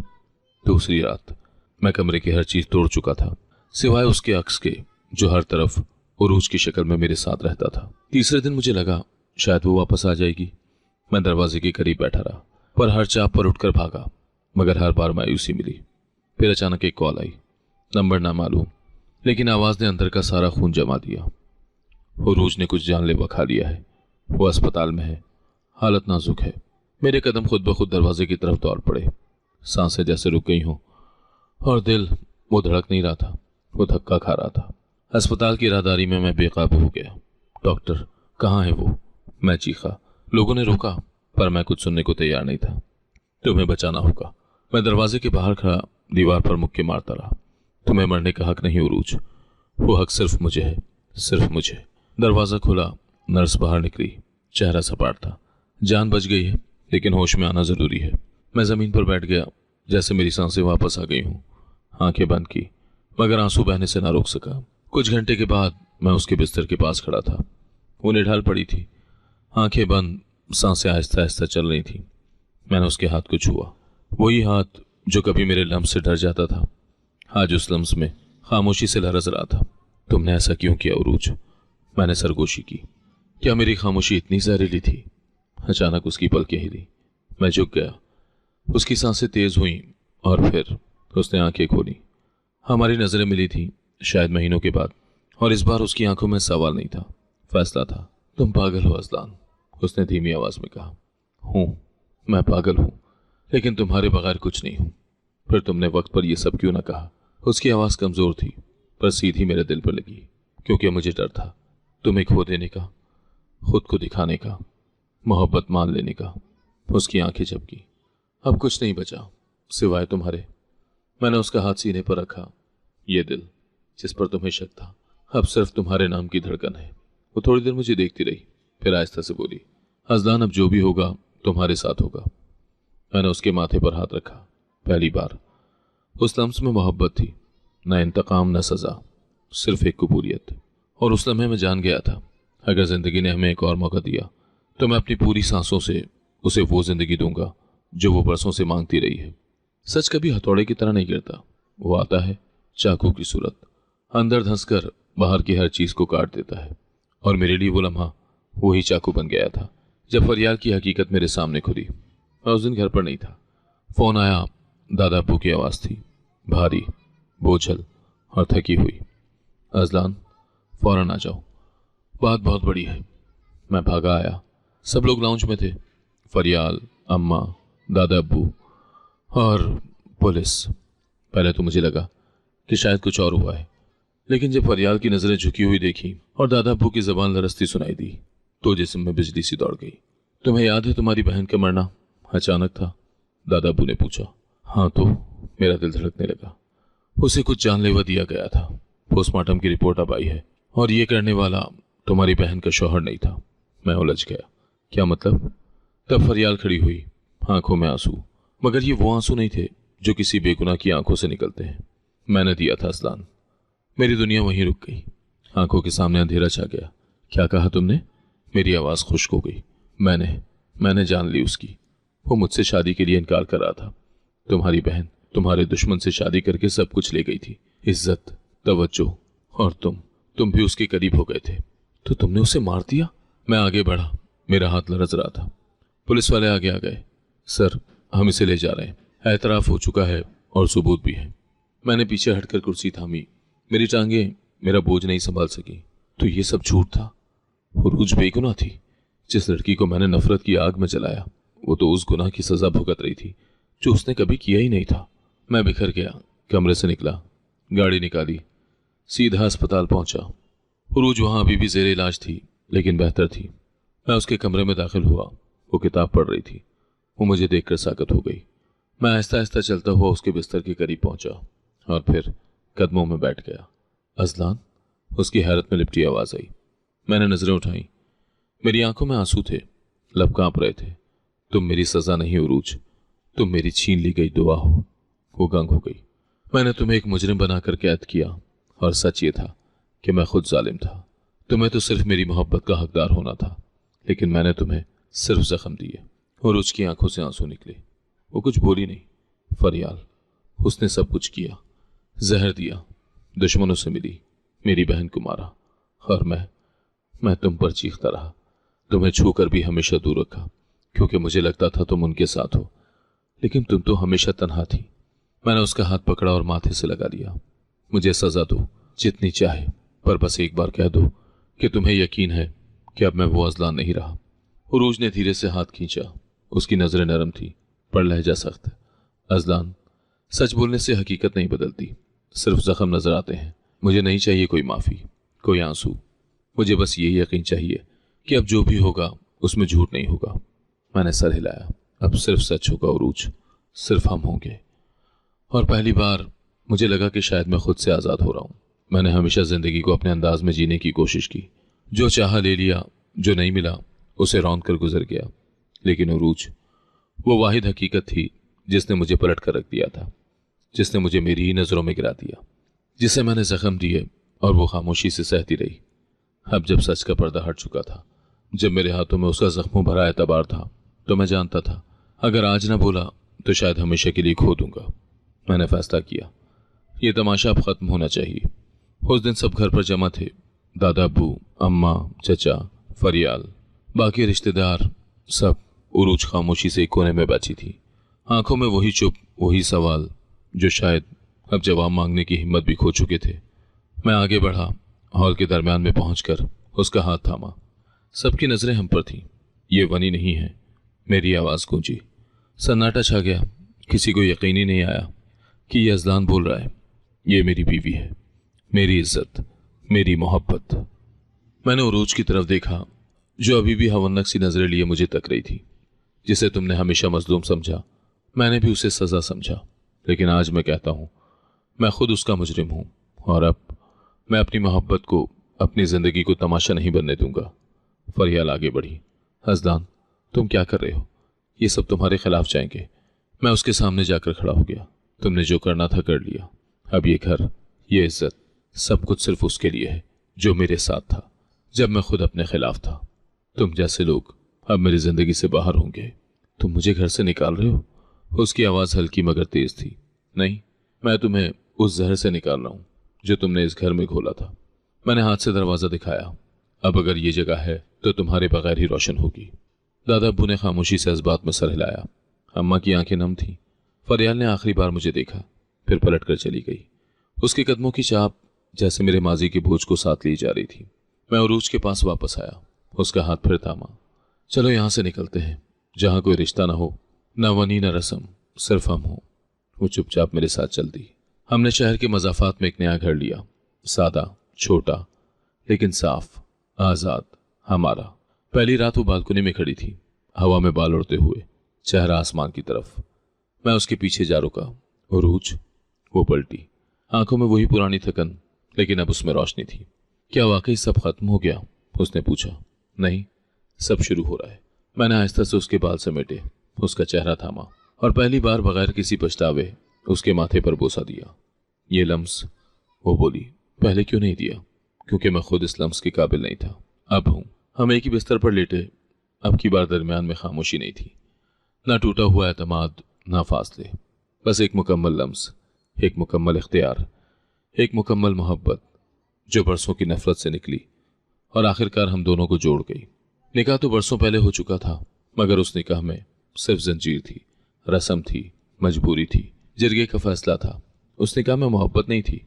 दूसरी रात मैं कमरे की हर चीज तोड़ चुका था, सिवाय उसके अक्स के जो हर तरफ उरूज की शक्ल में मेरे साथ रहता था। तीसरे दिन मुझे लगा शायद वो वापस आ जाएगी। मैं दरवाजे के करीब बैठा रहा, पर हर चाप पर उठकर भागा, मगर हर बार मायूसी मिली। फिर अचानक एक कॉल आई, नंबर ना मालूम, लेकिन आवाज ने अंदर का सारा खून जमा दिया। उरूज ने कुछ जानलेवा खा लिया है, वो अस्पताल में है, हालत नाजुक है। मेरे कदम खुद ब खुद दरवाजे की तरफ दौड़ पड़े, सांसें जैसे रुक गई हों, और दिल वो धड़क नहीं रहा था, वो धक्का खा रहा था। अस्पताल की राहदारी में मैं बेकाबू हो गया। डॉक्टर कहाँ है वो? मैं चीखा। लोगों ने रोका, पर मैं कुछ सुनने को तैयार नहीं था। तुम्हें बचाना होगा। मैं दरवाजे के बाहर खड़ा दीवार पर मुक्के मारता रहा। तुम्हें मरने का हक नहीं उरूज, वो हक सिर्फ मुझे है, सिर्फ मुझे। दरवाजा खुला, नर्स बाहर निकली, चेहरा सपाट था। जान बच गई है, लेकिन होश में आना जरूरी है। मैं जमीन पर बैठ गया, जैसे मेरी सांसें वापस आ गई हूं। आंखें बंद की, मगर आंसू बहने से ना रोक सका। कुछ घंटे के बाद मैं उसके बिस्तर के पास खड़ा था। वो निढाल पड़ी थी, आंखें बंद, सांसें आहिस्ता आहिस्ता चल रही थी। मैंने उसके हाथ को छुआ, वही हाथ जो कभी मेरे लम्स से डर जाता था, आज उस लम्स में खामोशी से लरज रहा था। तुमने ऐसा क्यों किया उरूज? मैंने सरगोशी की। क्या मेरी खामोशी इतनी जहरीली थी? अचानक उसकी पलकें हिली। मैं झुक गया। उसकी सांसें तेज हुईं और फिर उसने आंखें खोली। हमारी नजरें मिली थी, शायद महीनों के बाद, और इस बार उसकी आंखों में सवाल नहीं था, फैसला था। तुम पागल हो अज़लान, उसने धीमी आवाज में कहा। हूं, मैं पागल हूं, लेकिन तुम्हारे बगैर कुछ नहीं हूं। फिर तुमने वक्त पर यह सब क्यों ना कहा? उसकी आवाज कमजोर थी पर सीधी मेरे दिल पर लगी, क्योंकि मुझे डर था तुम्हें खो देने का, खुद को दिखाने का, मोहब्बत मान लेने का। उसकी आंखें झपकी। अब कुछ नहीं बचा सिवाय तुम्हारे। मैंने उसका हाथ सीने पर रखा। ये दिल जिस पर तुम्हें शक था, अब सिर्फ तुम्हारे नाम की धड़कन है। वो थोड़ी देर मुझे देखती रही, फिर आहिस्ता से बोली, अज़लान, अब जो भी होगा तुम्हारे साथ होगा। मैंने उसके माथे पर हाथ रखा। पहली बार उस लम्स में मोहब्बत थी, न इंतकाम न सजा, सिर्फ एक कबूलियत। और उस लम्हे में जान गया था, अगर जिंदगी ने हमें एक और मौका दिया तो मैं अपनी पूरी सांसों से उसे वो जिंदगी दूंगा जो वो बरसों से मांगती रही है। सच कभी हथौड़े की तरह नहीं गिरता, वो आता है चाकू की सूरत, अंदर धंसकर बाहर की हर चीज को काट देता है। और मेरे लिए वो लम्हा वही चाकू बन गया था जब फरियाल की हकीकत मेरे सामने खुली। मैं उस दिन घर पर नहीं था। फोन आया, दादा अब्बू की आवाज थी, भारी, बोझल और थकी हुई। अज़लान, फौरन आ जाओ, बात बहुत बड़ी है। मैं भागा आया। सब लोग लाउंज में थे, फरियाल, अम्मा, दादा अब्बू और पुलिस। पहले तो मुझे लगा कि शायद कुछ और हुआ है, लेकिन जब फरियाल की नजरें झुकी हुई देखी और दादा अब्बू की जबान लरसती सुनाई दी तो जिस्म में बिजली सी दौड़ गई। तुम्हें याद है तुम्हारी बहन का मरना अचानक था? दादा अब्बू ने पूछा। हाँ, तो मेरा दिल धड़कने लगा। उसे कुछ जानलेवा दिया गया था। पोस्टमार्टम की रिपोर्ट अब आई है और ये करने वाला तुम्हारी बहन का शौहर नहीं था। मैं उलझ गया। क्या मतलब? तब फरियाल खड़ी हुई, आंखों में आंसू, मगर ये वो आंसू नहीं थे जो किसी बेगुनाह की आंखों से निकलते हैं। मैंने दिया था अज़लान। मेरी दुनिया वहीं रुक गई। आंखों के सामने अंधेरा छा गया। क्या कहा तुमने? मेरी आवाज खुश्क हो गई। मैंने जान ली उसकी। वो मुझसे शादी के लिए इनकार कर रहा था। तुम्हारी बहन तुम्हारे दुश्मन से शादी करके सब कुछ ले गई थी, इज्जत, तवज्जो, और तुम भी उसके करीब हो गए थे, तो तुमने उसे मार दिया? मैं आगे बढ़ा, मेरा हाथ लरज रहा था। पुलिस वाले आगे आ गए। सर, हम इसे ले जा रहे हैं, एतराफ हो चुका है और सबूत भी है। मैंने पीछे हटकर कुर्सी थामी। मेरी टांगें मेरा बोझ नहीं संभाल सकी। तो ये सब झूठ था? उरूज बेगुनाह थी। जिस लड़की को मैंने नफरत की आग में जलाया, वो तो उस गुनाह की सजा भुगत रही थी जो उसने कभी किया ही नहीं था। मैं बिखर गया, कमरे से निकला, गाड़ी निकाली, सीधा अस्पताल पहुंचा। उरूज वहां अभी भी जेर इलाज थी, लेकिन बेहतर थी। मैं उसके कमरे में दाखिल हुआ। वो किताब पढ़ रही थी। वो मुझे देखकर साकत हो गई। मैं आहिस्ता आहिस्ता चलता हुआ उसके बिस्तर के करीब पहुंचा और फिर कदमों में बैठ गया। अज़लान, उसकी हैरत में लिपटी आवाज आई। मैंने नजरें उठाई। मेरी आंखों में आंसू थे, लब कांप रहे थे। तुम मेरी सजा नहीं उरूज, तुम मेरी छीन ली गई दुआ हो। वो गंग हो गई। मैंने तुम्हें एक मुजरिम बनाकर कैद किया और सच ये था कि मैं खुद जालिम था। तुम्हें तो सिर्फ मेरी मोहब्बत का हकदार होना था, लेकिन मैंने तुम्हें सिर्फ जख्म दिए। और उसकी आंखों से आंसू निकले। वो कुछ बोली नहीं। फरियाल, उसने सब कुछ किया, जहर दिया, दुश्मनों से मिली, मेरी बहन को मारा, और मैं तुम पर चीखता रहा। तुम्हें छूकर भी हमेशा दूर रखा, क्योंकि मुझे लगता था तुम उनके साथ हो, लेकिन तुम तो हमेशा तन्हा थी। मैंने उसका हाथ पकड़ा और माथे से लगा लिया। मुझे सजा दो, जितनी चाहे, पर बस एक बार कह दो कि तुम्हें यकीन है कि अब मैं वो अज़लान नहीं रहा। उरूज ने धीरे से हाथ खींचा। उसकी नजरें नरम थी पर लहजा सख्त। अज़लान, सच बोलने से हकीकत नहीं बदलती, सिर्फ जख्म नजर आते हैं। मुझे नहीं चाहिए कोई माफी, कोई आंसू। मुझे बस यही यकीन चाहिए कि अब जो भी होगा उसमें झूठ नहीं होगा। मैंने सर हिलाया। अब सिर्फ सच होगा उरूज, सिर्फ हम होंगे। और पहली बार मुझे लगा कि शायद मैं खुद से आज़ाद हो रहा हूँ। मैंने हमेशा जिंदगी को अपने अंदाज में जीने की कोशिश की। जो चाहा ले लिया, जो नहीं मिला उसे रौंद कर गुजर गया। लेकिन उरूज वो वाहिद हकीकत थी जिसने मुझे पलट कर रख दिया था, जिसने मुझे मेरी ही नज़रों में गिरा दिया, जिसे मैंने जख्म दिए और वो खामोशी से सहती रही। अब जब सच का पर्दा हट चुका था, जब मेरे हाथों में उसका जख्मों भरा एतबार था, तो मैं जानता था अगर आज ना बोला तो शायद हमेशा के लिए खो दूंगा। मैंने फैसला किया, ये तमाशा अब खत्म होना चाहिए। उस दिन सब घर पर जमा थे, दादा, अब्बू, अम्मा, चचा, फरियाल, बाकी रिश्तेदार, सब। उरूज खामोशी से एक कोने में बैठी थी, आंखों में वही चुप, वही सवाल जो शायद अब जवाब मांगने की हिम्मत भी खो चुके थे। मैं आगे बढ़ा, हॉल के दरमियान में पहुंचकर उसका हाथ थामा। सबकी नजरें हम पर थीं। ये वनी नहीं है, मेरी आवाज गूंजी। सन्नाटा छा गया। किसी को यकीन ही नहीं आया कि ये अजलान बोल रहा है। ये मेरी बीवी है, मेरी इज्जत, मेरी मोहब्बत। मैंने उरूज की तरफ देखा, जो अभी भी हवन्नक सी नजरें लिए मुझे तक रही थी। जिसे तुमने हमेशा मजलूम समझा, मैंने भी उसे सजा समझा, लेकिन आज मैं कहता हूं, मैं खुद उसका मुजरिम हूं, और अब मैं अपनी मोहब्बत को, अपनी जिंदगी को तमाशा नहीं बनने दूंगा। फरियाल आगे बढ़ी। अजलान, तुम क्या कर रहे हो? ये सब तुम्हारे खिलाफ जाएंगे। मैं उसके सामने जाकर खड़ा हो गया। तुमने जो करना था कर लिया। अब ये घर, ये इज्जत, सब कुछ सिर्फ उसके लिए है जो मेरे साथ था जब मैं खुद अपने खिलाफ था। तुम जैसे लोग अब मेरी जिंदगी से बाहर होंगे। तुम मुझे घर से निकाल रहे हो? उसकी आवाज हल्की मगर तेज थी। नहीं, मैं तुम्हें उस जहर से निकाल रहा हूं जो तुमने इस घर में घोला था। मैंने हाथ से दरवाजा दिखाया। अब अगर ये जगह है तो तुम्हारे बगैर ही रोशन होगी। दादा अब्बू ने खामोशी से इस बात में सर हिलाया। अम्मा की आंखें नम थीं। फरियाल ने आखिरी बार मुझे देखा, फिर पलट कर चली गई। उसके कदमों की चाप जैसे मेरे माजी के बोझ को साथ ली जा रही थी। मैं उरूज के पास वापस आया, उसका हाथ फिर थामा। चलो यहां से निकलते हैं, जहां कोई रिश्ता ना हो, न वनी न रस्म, सिर्फ हम हो। वो चुपचाप मेरे साथ चल दी। हमने शहर के मजाफात में एक नया घर लिया, सादा, छोटा, लेकिन साफ, आजाद, हमारा। पहली रात वो बालकनी में खड़ी थी, हवा में बाल उड़ते हुए, चेहरा आसमान की तरफ। मैं उसके पीछे जा रुका। उरूज, वो पलटी। आंखों में वही पुरानी थकन, लेकिन अब उसमें रोशनी थी। क्या वाकई सब खत्म हो गया? उसने पूछा। नहीं, सब शुरू हो रहा है। मैंने आहिस्ता से उसके बाल समेटे, उसका चेहरा थामा, और पहली बार बगैर किसी पछतावे उसके माथे पर बोसा दिया। ये लम्स, वो बोली, पहले क्यों नहीं दिया? क्योंकि मैं खुद इस लम्स के काबिल नहीं था। अब हूं। हम एक ही बिस्तर पर लेटे। अब की बार दरमियान में खामोशी नहीं थी, ना टूटा हुआ एतमाद, ना फासले, बस एक मुकम्मल लम्स, एक मुकम्मल इख्तियार, एक मुकम्मल मोहब्बत जो बरसों की नफरत से निकली और आखिरकार हम दोनों को जोड़ गई। निकाह तो बरसों पहले हो चुका था, मगर उस निकाह में सिर्फ जंजीर थी, रस्म थी, मजबूरी थी, जिरगे का फैसला था। उस निकाह में मोहब्बत नहीं थी,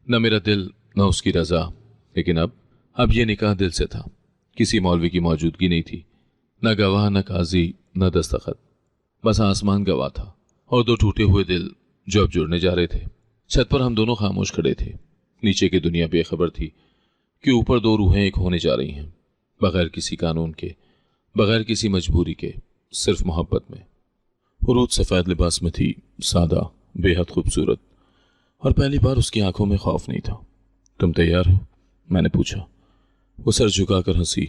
न मेरा दिल न उसकी रजा। लेकिन अब ये निकाह दिल से था। किसी मौलवी की मौजूदगी नहीं थी, न गवाह, न काजी, न दस्तखत, बस आसमान गवाह था और दो टूटे हुए दिल जो अब जुड़ने जा रहे थे। छत पर हम दोनों खामोश खड़े थे। नीचे की दुनिया बेखबर थी कि ऊपर दो रूहें एक होने जा रही हैं, बगैर किसी कानून के, बगैर किसी मजबूरी के, सिर्फ मोहब्बत में। उरूज सफ़ेद लिबास में थी, सादा, बेहद खूबसूरत, और पहली बार उसकी आंखों में खौफ नहीं था। तुम तैयार हो? मैंने पूछा। वो सर झुकाकर हंसी।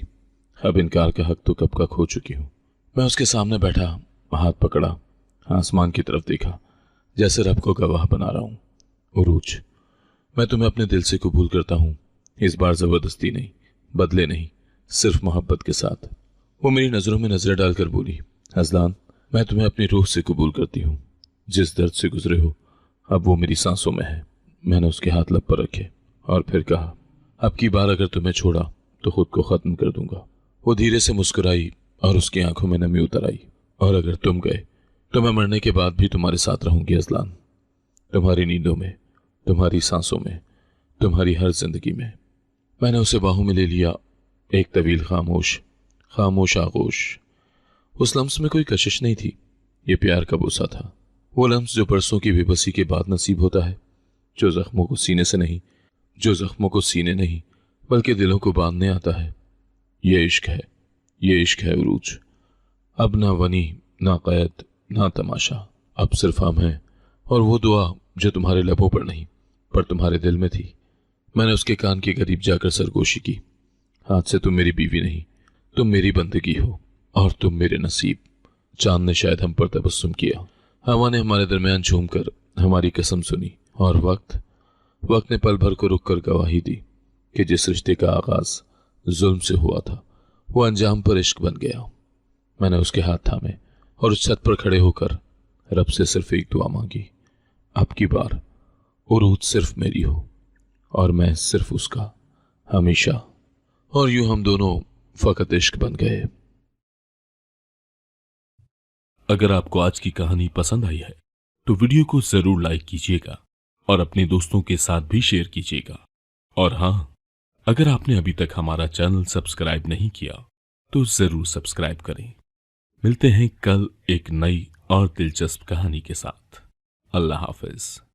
अब इनकार का हक तो कब का खो चुकी हूं। मैं उसके सामने बैठा, हाथ पकड़ा, आसमान की तरफ देखा, जैसे रब को गवाह बना रहा हूं। उरूज, मैं तुम्हें अपने दिल से कबूल करता हूं, इस बार जबरदस्ती नहीं, बदले नहीं, सिर्फ मोहब्बत के साथ। वो मेरी नजरों में नजरें डालकर बोली, अजलान, मैं तुम्हें अपनी रूह से कबूल करती हूं। जिस दर्द से गुजरे हो अब वो मेरी सांसों में है। मैंने उसके हाथ लब पर रखे और फिर कहा, अब की बार अगर तुम्हें छोड़ा तो खुद को खत्म कर दूंगा। वो धीरे से मुस्कुराई और उसकी आंखों में नमी उतर आई। और अगर तुम गए तो मैं मरने के बाद भी तुम्हारे साथ रहूंगी अजलान, तुम्हारी नींदों में, तुम्हारी सांसों में, तुम्हारी हर जिंदगी में। मैंने उसे बाहों में ले लिया। एक तवील खामोश आगोश। उस लम्स में कोई कशिश नहीं थी, ये प्यार का बोसा था। वो लम्स जो बरसों की बेबसी के बाद नसीब होता है, जो जख्मों को सीने से नहीं, जो जख्मों को सीने नहीं बल्कि दिलों को बांधने आता है। ये इश्क है, ये इश्क है उरूज। अब ना वनी, ना कैद, ना तमाशा, अब सिर्फ हम हैं और वो दुआ जो तुम्हारे लबों पर नहीं पर तुम्हारे दिल में थी। मैंने उसके कान के करीब जाकर सरगोशी की। हाथ से तुम मेरी बीवी नहीं, तुम मेरी बंदगी हो और तुम मेरे नसीब। चांद ने शायद हम पर तबस्सुम किया, हवा ने हमारे दरमियान झूमकर हमारी कसम सुनी, और वक्त ने पल भर को रुक कर गवाही दी कि जिस रिश्ते का आगाज जुल्म से हुआ था वो अंजाम पर इश्क बन गया। मैंने उसके हाथ थामे और उस छत पर खड़े होकर रब से सिर्फ एक दुआ मांगी, अब की बार उरूज सिर्फ मेरी हो और मैं सिर्फ उसका, हमेशा। और यूं हम दोनों फकत इश्क बन गए। अगर आपको आज की कहानी पसंद आई है तो वीडियो को जरूर लाइक कीजिएगा और अपने दोस्तों के साथ भी शेयर कीजिएगा। और हाँ, अगर आपने अभी तक हमारा चैनल सब्सक्राइब नहीं किया तो जरूर सब्सक्राइब करें। मिलते हैं कल एक नई और दिलचस्प कहानी के साथ। अल्लाह हाफिज।